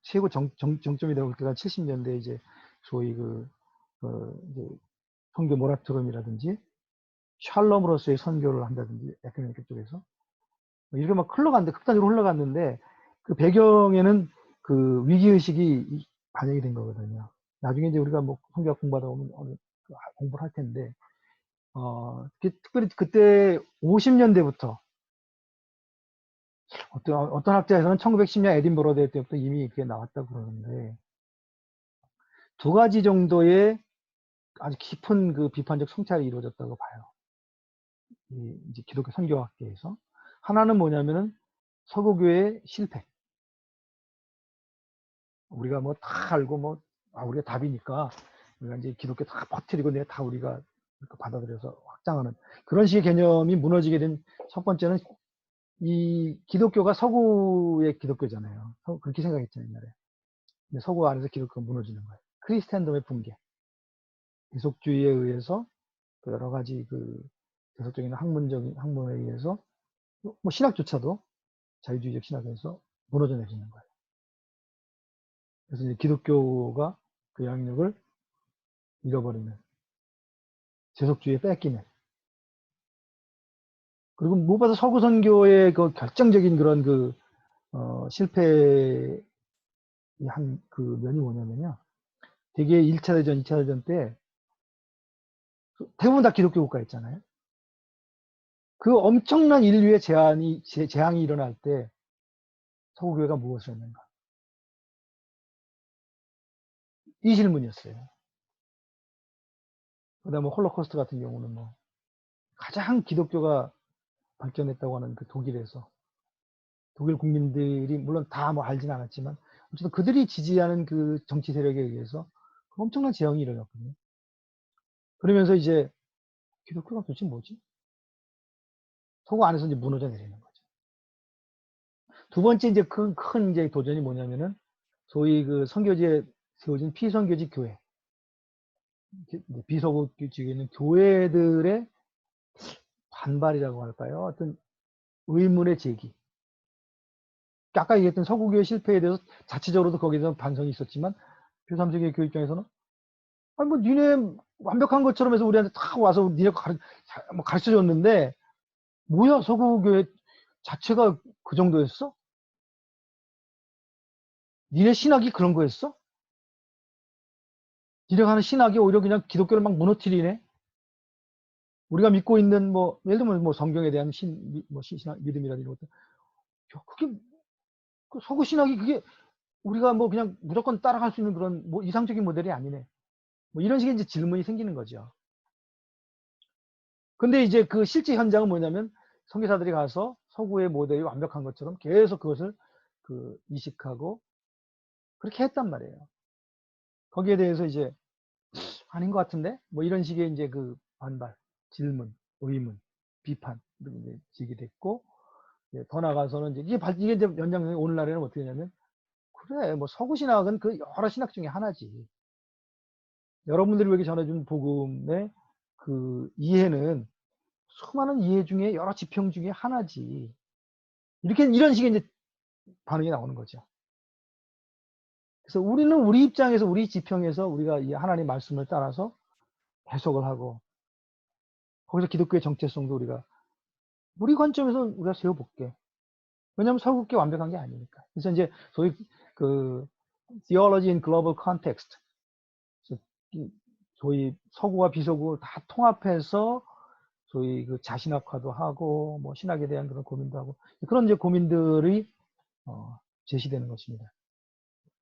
최고 정점이 되고 때가 70년대 이제 소위 이제 선교 모라토리움이라든지 샬롬으로서의 선교를 한다든지 에코노믹 쪽에서 이렇게 막 극단적으로 흘러갔는데 그 배경에는 그 위기의식이 반영이 된 거거든요. 나중에 이제 우리가 뭐 선교학 공부하다 보면 공부를 할 텐데, 특별히 그때 50년대부터 어떤 학자에서는 1910년 에딘버러 대회 때부터 이미 그게 나왔다고 그러는데, 두 가지 정도의 아주 깊은 그 비판적 성찰이 이루어졌다고 봐요. 이제 기독교 선교학계에서. 하나는 뭐냐면은 서구교회의 실패. 우리가 뭐 다 알고 우리가 답이니까 우리가 이제 기독교 다 퍼뜨리고 다 우리가 받아들여서 확장하는 그런 식의 개념이 무너지게 된 첫 번째는 이 기독교가 서구의 기독교잖아요. 그렇게 생각했잖아요, 옛날에. 근데 서구 안에서 기독교가 무너지는 거예요. 크리스텐덤의 붕괴. 기속주의에 의해서 여러 가지 그 계속적인 학문에 의해서 뭐 신학조차도 자유주의적 신학에서 무너져 내리는 거예요. 그래서 이제 기독교가 그 영향력을 잃어버리는 세속주의에 뺏기는 그리고 무엇보다 서구 선교의 그 결정적인 그런 실패의 한 그 면이 뭐냐면요. 되게 1차 대전, 2차 대전 때 대부분 다 기독교 국가였잖아요. 그 엄청난 인류의 재앙이 일어날 때 서구교회가 무엇을 했는가? 이 질문이었어요. 그다음에 홀로코스트 같은 경우는 뭐 가장 기독교가 발전했다고 하는 그 독일에서 독일 국민들이 물론 다 뭐 알지는 않았지만 어쨌든 그들이 지지하는 그 정치 세력에 의해서 엄청난 재앙이 일어났거든요. 그러면서 이제 기독교가 도대체 뭐지? 서구 안에서 이제 무너져 내리는 거죠. 두 번째 이제 큰 이제 도전이 뭐냐면은 소위 그 선교지에 세워진 피선교지 교회, 비서구직에 있는 교회들의 반발이라고 할까요? 어떤 의문의 제기. 아까 얘기했던 서구교회 실패에 대해서 자체적으로도 거기서 반성이 있었지만 제3세기 교회 입장에서는 아니 뭐 니네 완벽한 것처럼 해서 우리한테 다 와서 니네 가르쳐 줬는데 뭐야, 서구교회 자체가 그 정도였어? 니네 신학이 그런 거였어? 니네가 하는 신학이 오히려 그냥 기독교를 막 무너뜨리네? 우리가 믿고 있는 뭐, 예를 들면 뭐 성경에 대한 신학, 믿음이라든지 이런 것들. 야, 그게, 그 서구 신학이 그게 우리가 뭐 그냥 무조건 따라갈 수 있는 그런 뭐 이상적인 모델이 아니네. 뭐 이런 식의 이제 질문이 생기는 거죠. 근데 이제 그 실제 현장은 뭐냐면 선교사들이 가서 서구의 모델이 완벽한 것처럼 계속 그것을 그 이식하고 그렇게 했단 말이에요. 거기에 대해서 이제 아닌 것 같은데? 뭐 이런 식의 이제 그 반발, 질문, 의문, 비판, 이런 게 이제 제기됐고, 더 나아가서는 이제 이게 이제 연장선이 오늘날에는 어떻게 되냐면, 그래, 뭐 서구 신학은 그 여러 신학 중에 하나지. 여러분들이 여기 전해준 복음의 그 이해는 수많은 이해 중에 여러 지평 중에 하나지. 이런 식의 이제 반응이 나오는 거죠. 그래서 우리는 우리 입장에서 우리 지평에서 우리가 이 하나님 말씀을 따라서 해석을 하고 거기서 기독교의 정체성도 우리가 우리 관점에서 우리가 세워볼게. 왜냐하면 서구계 완벽한 게 아니니까. 그래서 이제 소위 그 theology in global context, 소위 서구와 비서구 다 통합해서 소위 그 자신학화도 하고 뭐 신학에 대한 그런 고민도 하고 그런 이제 고민들이 제시되는 것입니다.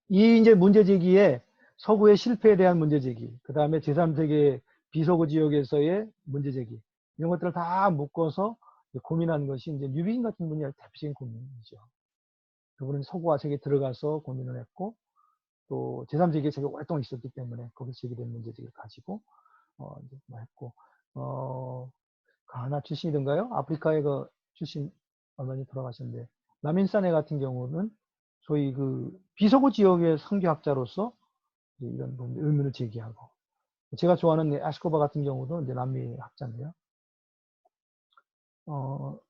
이 이제 문제 제기에 서구의 실패에 대한 문제 제기, 그 다음에 제3세계 비서구 지역에서의 문제 제기 이런 것들을 다 묶어서 고민한 것이 이제 뉴비긴 같은 분이 대표적인 고민이죠. 그분은 서구화 세계에 들어가서 고민을 했고 또 제3세계에 되게 오랫동안 있었기 때문에 거기서 제기된 문제들을 가지고 이제 뭐 했고 가나 출신이던가요? 아프리카의 그 출신 어머니 돌아가셨는데 라민사네 같은 경우는 소위 그 비서구 지역의 선교학자로서 이런 의문을 제기하고 제가 좋아하는 아시코바 같은 경우도 이제 남미 학자인데요.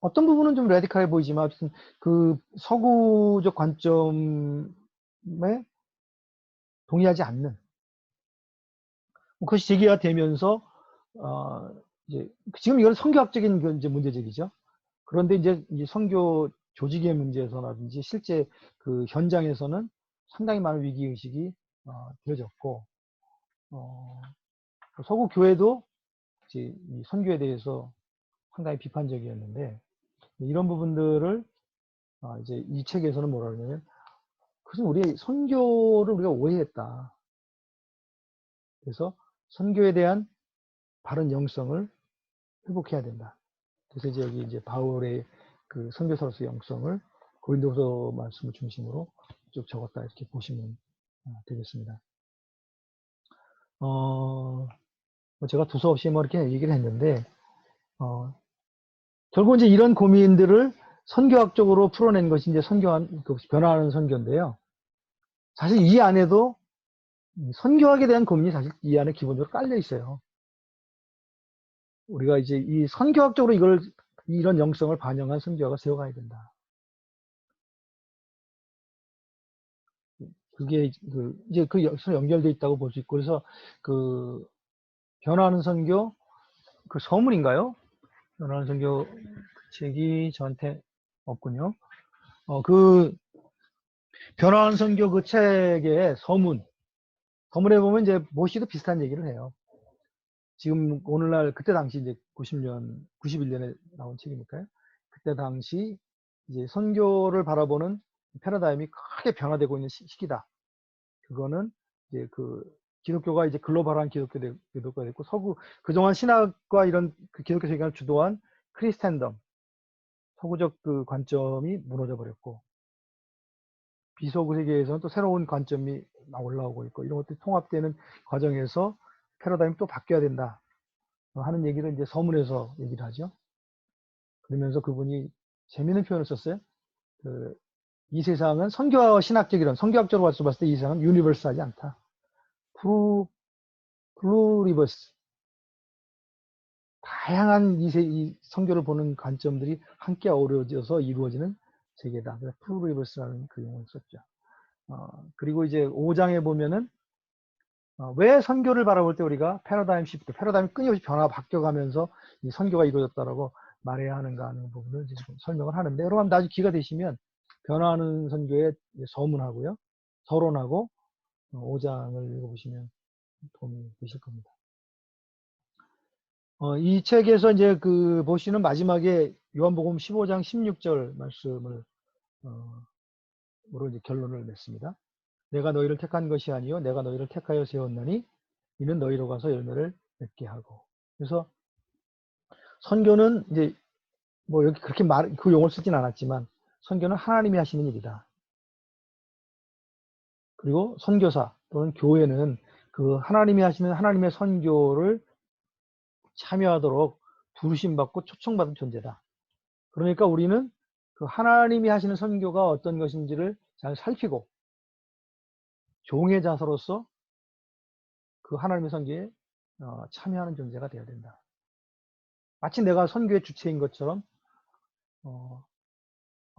어떤 부분은 좀 레디칼해 보이지만 그 서구적 관점에 동의하지 않는 그것이 제기가 되면서 이제 지금 이건 선교학적인 그 이제 문제제기죠. 그런데 이제 선교 조직의 문제에서라든지 실제 그 현장에서는 상당히 많은 위기 의식이 되어졌고 서구 교회도 이제 이 선교에 대해서 상당히 비판적이었는데 이런 부분들을 이제 이 책에서는 뭐라 그러냐면 그것은 우리 선교를 우리가 오해했다. 그래서 선교에 대한 바른 영성을 회복해야 된다. 그래서 이제 여기 이제 바울의 그 선교사로서 영성을 고린도서 말씀을 중심으로 쭉 적었다 이렇게 보시면 되겠습니다. 제가 두서없이 뭐 이렇게 얘기를 했는데 결국 이제 이런 고민들을 선교학적으로 풀어낸 것이 이제 변화하는 선교인데요. 사실 이 안에도 선교학에 대한 고민이 사실 이 안에 기본적으로 깔려 있어요. 우리가 이제 이 선교학적으로 이런 영성을 반영한 선교학을 세워가야 된다. 그게 이제 그 연결돼 있다고 볼 수 있고 그래서 그 변화하는 선교 그 서문인가요? 변화하는 선교 책이 저한테 없군요. 그 변화하는 선교 그 책의 서문에 보면 이제 모시도 비슷한 얘기를 해요. 지금 오늘날 그때 당시 이제 91년에 나온 책이니까요. 그때 당시 이제 선교를 바라보는 패러다임이 크게 변화되고 있는 시기다. 그거는 이제 그 기독교가 이제 글로벌한 기독교가 됐고 서구 그동안 신학과 이런 그 기독교 세계를 주도한 크리스텐덤 서구적 그 관점이 무너져 버렸고 비서구 세계에서는 또 새로운 관점이 올라오고 있고 이런 것들이 통합되는 과정에서 패러다임이 또 바뀌어야 된다 하는 얘기를 이제 서문에서 얘기를 하죠. 그러면서 그분이 재미있는 표현을 썼어요. 이 세상은 선교와 선교학적으로 봤을 때 이 세상은 유니버스하지 않다. 플루리버스 다양한 이 선교를 보는 관점들이 함께 어우러져서 이루어지는 세계다. 그래서 플루리버스라는 그 용어를 썼죠. 그리고 이제 5장에 보면은 왜 선교를 바라볼 때 우리가 패러다임이 끊임없이 바뀌어가면서 이 선교가 이루어졌다라고 말해야 하는가 하는 부분을 지금 설명을 하는데, 여러분 나중에 기회가 되시면 변화하는 선교에 서문하고요, 서론하고 5장을 읽어보시면 도움이 되실 겁니다. 이 책에서 이제 보시는 마지막에 요한복음 15장 16절 말씀을 으로 이제 결론을 냈습니다. 내가 너희를 택한 것이 아니요 내가 너희를 택하여 세웠나니 이는 너희로 가서 열매를 맺게 하고. 그래서 선교는 이제 뭐 여기 그렇게 그 용어를 쓰진 않았지만, 선교는 하나님이 하시는 일이다. 그리고 선교사 또는 교회는 그 하나님이 하시는 하나님의 선교를 참여하도록 부르심받고 초청받은 존재다. 그러니까 우리는 그 하나님이 하시는 선교가 어떤 것인지를 잘 살피고 종의 자세로서 그 하나님의 선교에 참여하는 존재가 되어야 된다. 마치 내가 선교의 주체인 것처럼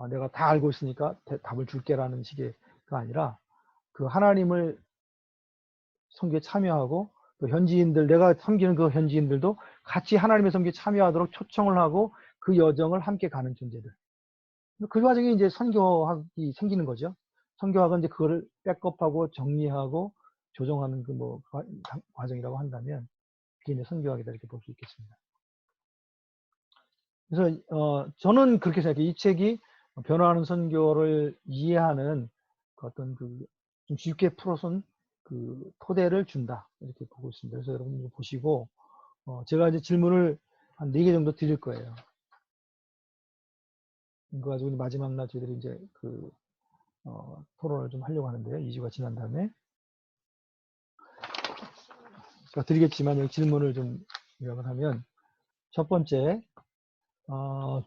내가 다 알고 있으니까 답을 줄게라는 식의가 아니라, 그 하나님을 선교에 참여하고 또 현지인들, 내가 섬기는 그 현지인들도 같이 하나님의 선교에 참여하도록 초청을 하고 그 여정을 함께 가는 존재들. 그 과정에 이제 선교학이 생기는 거죠. 선교학은 이제 그거를 백업하고 정리하고 조정하는 과정이라고 한다면 그게 이제 선교학이다 이렇게 볼 수 있겠습니다. 그래서 저는 그렇게 생각해요. 이 책이 변화하는 선교를 이해하는 어떤 좀 쉽게 풀어선 토대를 준다 이렇게 보고 있습니다. 그래서 여러분 보시고 제가 이제 질문을 한 4개 정도 드릴 거예요. 이거 가지고 마지막 날 저희들이 이제 토론을 좀 하려고 하는데요. 2주가 지난 다음에 제가 드리겠지만 여기 질문을 좀 요약을 하면, 첫 번째,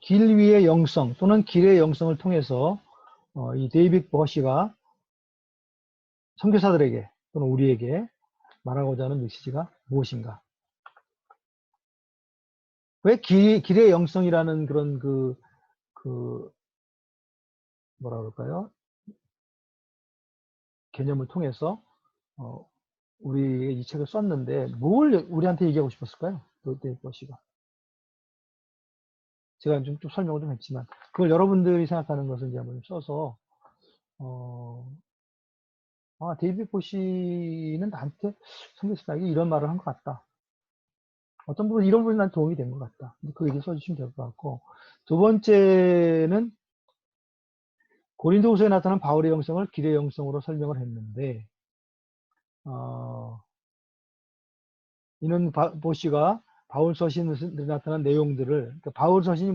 길 위의 영성 또는 길의 영성을 통해서 이 데이빗 버시가 선교사들에게 또는 우리에게 말하고자 하는 메시지가 무엇인가? 왜 길의 영성이라는 그런 뭐라 그럴까요? 개념을 통해서 우리 이 책을 썼는데 뭘 우리한테 얘기하고 싶었을까요? 데이빗 버시가. 제가 좀 설명을 좀 했지만 그걸 여러분들이 생각하는 것을 이제 한번 써서 데이빗 버시는 나한테 선교사에게 이런 말을 한 것 같다. 어떤 부분 이런 부분이 나한테 도움이 된 것 같다. 그 얘기 써주시면 될 것 같고, 두 번째는 고린도후서에 나타난 바울의 영성을 길의 영성으로 설명을 했는데, 이는 버시가 바울 서신에 나타난 내용들을, 그러니까 바울 서신이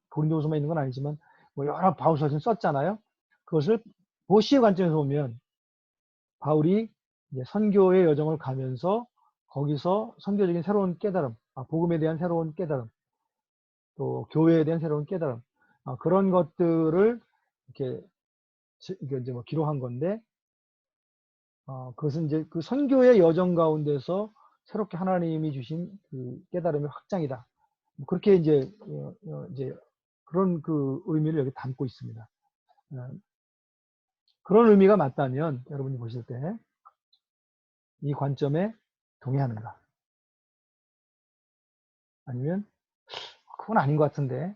고린도후서만 있는 건 아니지만 여러 바울 서신 썼잖아요. 그것을 버시의 관점에서 보면 바울이 이제 선교의 여정을 가면서 거기서 선교적인 새로운 깨달음, 복음에 대한 새로운 깨달음, 또 교회에 대한 새로운 깨달음, 그런 것들을 이렇게 이제 기록한 건데, 그것은 이제 그 선교의 여정 가운데서 새롭게 하나님이 주신 그 깨달음의 확장이다. 그렇게 이제 그런 의미를 여기 담고 있습니다. 그런 의미가 맞다면 여러분이 보실 때 이 관점에 동의하는가? 아니면 그건 아닌 것 같은데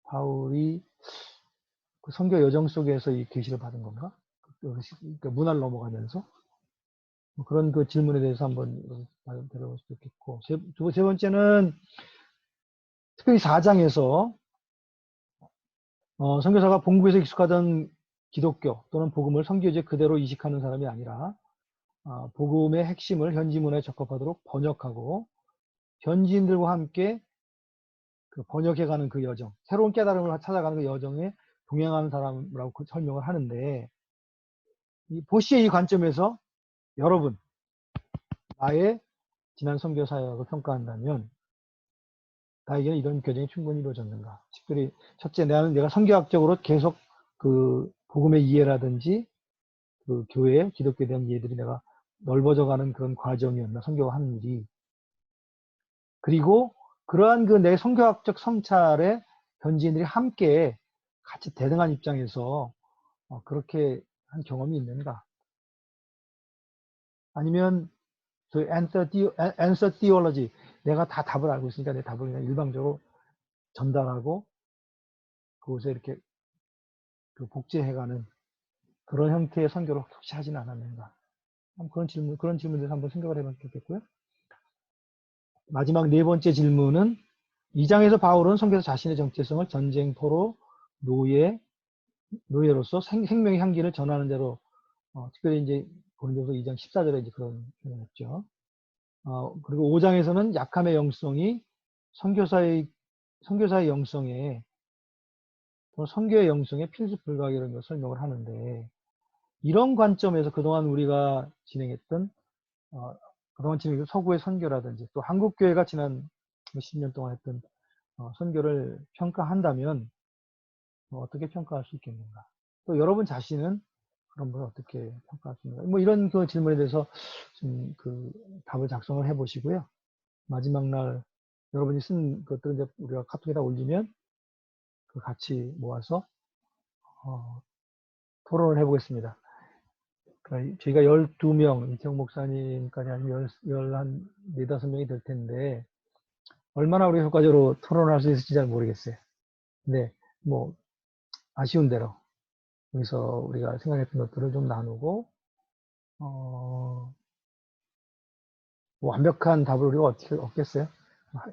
바울이 그 선교 여정 속에서 이 계시를 받은 건가? 그러니까 문화를 넘어가면서 그런 질문에 대해서 한번 들어볼 수도 있겠고, 세 번째는 특별히 4장에서 선교사가 본국에서 익숙하던 기독교 또는 복음을 선교지에 그대로 이식하는 사람이 아니라 복음의 핵심을 현지 문화에 적합하도록 번역하고 현지인들과 함께 번역해가는 그 여정, 새로운 깨달음을 찾아가는 그 여정에 동행하는 사람이라고 설명을 하는데, 이 보시의 이 관점에서 여러분, 나의 지난 선교 사역을 평가한다면 나에게는 이런 교정이 충분히 이루어졌는가? 특별히 첫째, 내가 선교학적으로 계속 복음의 이해라든지 교회, 기독교에 대한 이해들이 내가 넓어져가는 그런 과정이었나, 선교가 하는 일이. 그리고 그러한 내 선교학적 성찰에 현지인들이 함께 같이 대등한 입장에서 그렇게 한 경험이 있는가? 아니면 answer theology, 내가 다 답을 알고 있으니까 내 답을 그냥 일방적으로 전달하고 그곳에 이렇게 그 복제해가는 그런 형태의 선교를 혹시 하지는 않았는가. 그런 질문에 대해서 한번 생각을 해보면 좋겠고요. 마지막 네 번째 질문은 2장에서 바울은 선교에서 자신의 정체성을 전쟁, 포로, 노예로서 생명의 향기를 전하는 대로, 특별히 이제 고린도서 2장 14절에 이제 그런 표현을 했죠. 그리고 5장에서는 약함의 영성이 선교사의 영성에, 선교의 영성에 필수 불가결한 것을 설명을 하는데, 이런 관점에서 그동안 우리가 진행했던, 그동안 진행했던 서구의 선교라든지 또 한국교회가 지난 몇십 년 동안 했던 선교를 평가한다면 어떻게 평가할 수 있겠는가? 또 여러분 자신은 그런 걸 어떻게 평가할 수 있는가? 뭐 이런 그 질문에 대해서 좀 그 답을 작성을 해 보시고요. 마지막 날 여러분이 쓴 것들을 이제 우리가 카톡에다 올리면 그 같이 모아서 토론을 해 보겠습니다. 그러니까 저희가 12명, 이태용 목사님까지 한 4~5명이 될 텐데 얼마나 우리가 효과적으로 토론을 할 수 있을지 잘 모르겠어요. 근데 뭐 아쉬운 대로 여기서 우리가 생각했던 것들을 좀 나누고 뭐 완벽한 답을 우리가 어떻게 얻겠어요?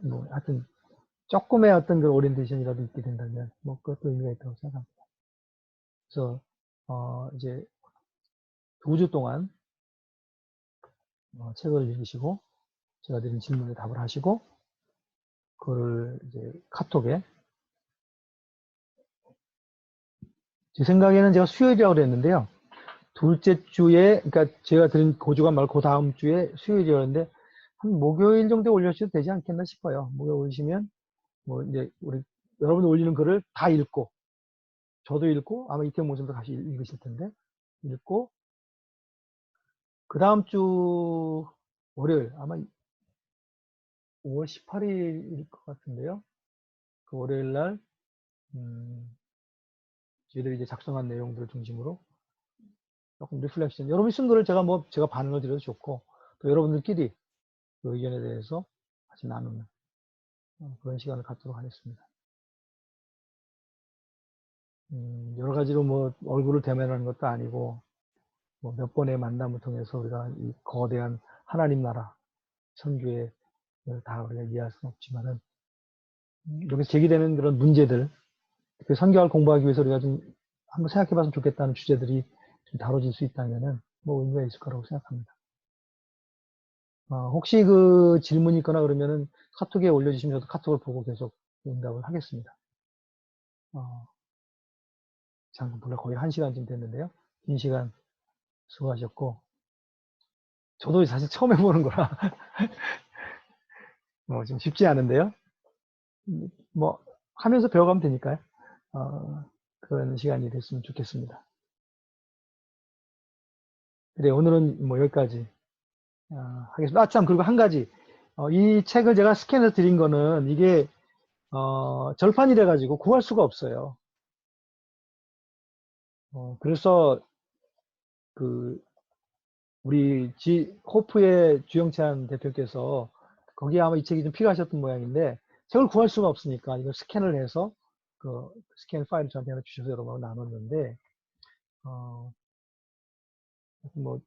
뭐 하여튼 조금의 어떤 그 오리엔테이션이라도 있게 된다면 뭐 그것도 의미가 있다고 생각합니다. 그래서 이제 2주 동안 책을 읽으시고 제가 드린 질문에 답을 하시고 그거를 이제 카톡에 제 생각에는 제가 수요일이라고 그랬는데요. 둘째 주에, 그러니까 제가 드린 그 주간 말고 그 다음 주에 수요일이었는데 한 목요일 정도에 올려주셔도 되지 않겠나 싶어요. 목요일 올리시면 뭐 이제 우리 여러분이 올리는 글을 다 읽고 저도 읽고 아마 이태용 목사님도 같이 읽으실 텐데 읽고 그 다음 주 월요일 아마 5월 18일일 것 같은데요. 그 월요일 날 저희들이 이제 작성한 내용들을 중심으로 조금 리플렉션. 여러분이 쓴 글을 제가 반응을 드려도 좋고 또 여러분들끼리 그 의견에 대해서 같이 나누는 그런 시간을 갖도록 하겠습니다. 여러 가지로 뭐 얼굴을 대면하는 것도 아니고 뭐 몇 번의 만남을 통해서 우리가 이 거대한 하나님 나라 선교에 다 우리가 이해할 수는 없지만은 여기서 제기되는 그런 문제들, 그 선교를 공부하기 위해서 우리가 좀 한번 생각해봤으면 좋겠다는 주제들이 좀 다뤄질 수 있다면은 뭐 의미가 있을 거라고 생각합니다. 혹시 그 질문이 있거나 그러면은 카톡에 올려주시면 저도 카톡을 보고 계속 응답을 하겠습니다. 잠깐 불러 거의 1시간쯤 됐는데요. 긴 시간 수고하셨고, 저도 사실 처음 해보는 거라 좀 쉽지 않은데요. 뭐 하면서 배워가면 되니까요. 그런 시간이 됐으면 좋겠습니다. 그래, 오늘은 뭐 여기까지 하겠습니다. 참, 그리고 한 가지. 이 책을 제가 스캔해서 드린 거는 이게 절판이래 가지고 구할 수가 없어요. 그래서 그 우리 호프의 주영찬 대표께서 거기에 아마 이 책이 좀 필요하셨던 모양인데 책을 구할 수가 없으니까 이걸 스캔을 해서 그 스캔 파일을 저한테 하나 주셔서 여러분하고 나눴는데 뭐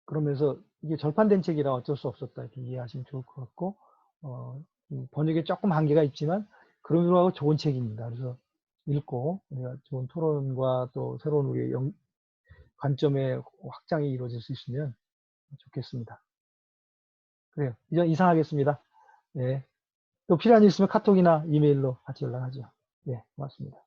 그러면서 이게 절판된 책이라 어쩔 수 없었다 이렇게 이해하시면 좋을 것 같고 번역에 조금 한계가 있지만 그럼에도 불구하고 좋은 책입니다. 그래서 읽고 우리가 좋은 토론과 또 새로운 우리의 관점의 확장이 이루어질 수 있으면 좋겠습니다. 그래요. 이제 이상하겠습니다. 네. 또 필요한 일 있으면 카톡이나 이메일로 같이 연락하죠. 네, 고맙습니다.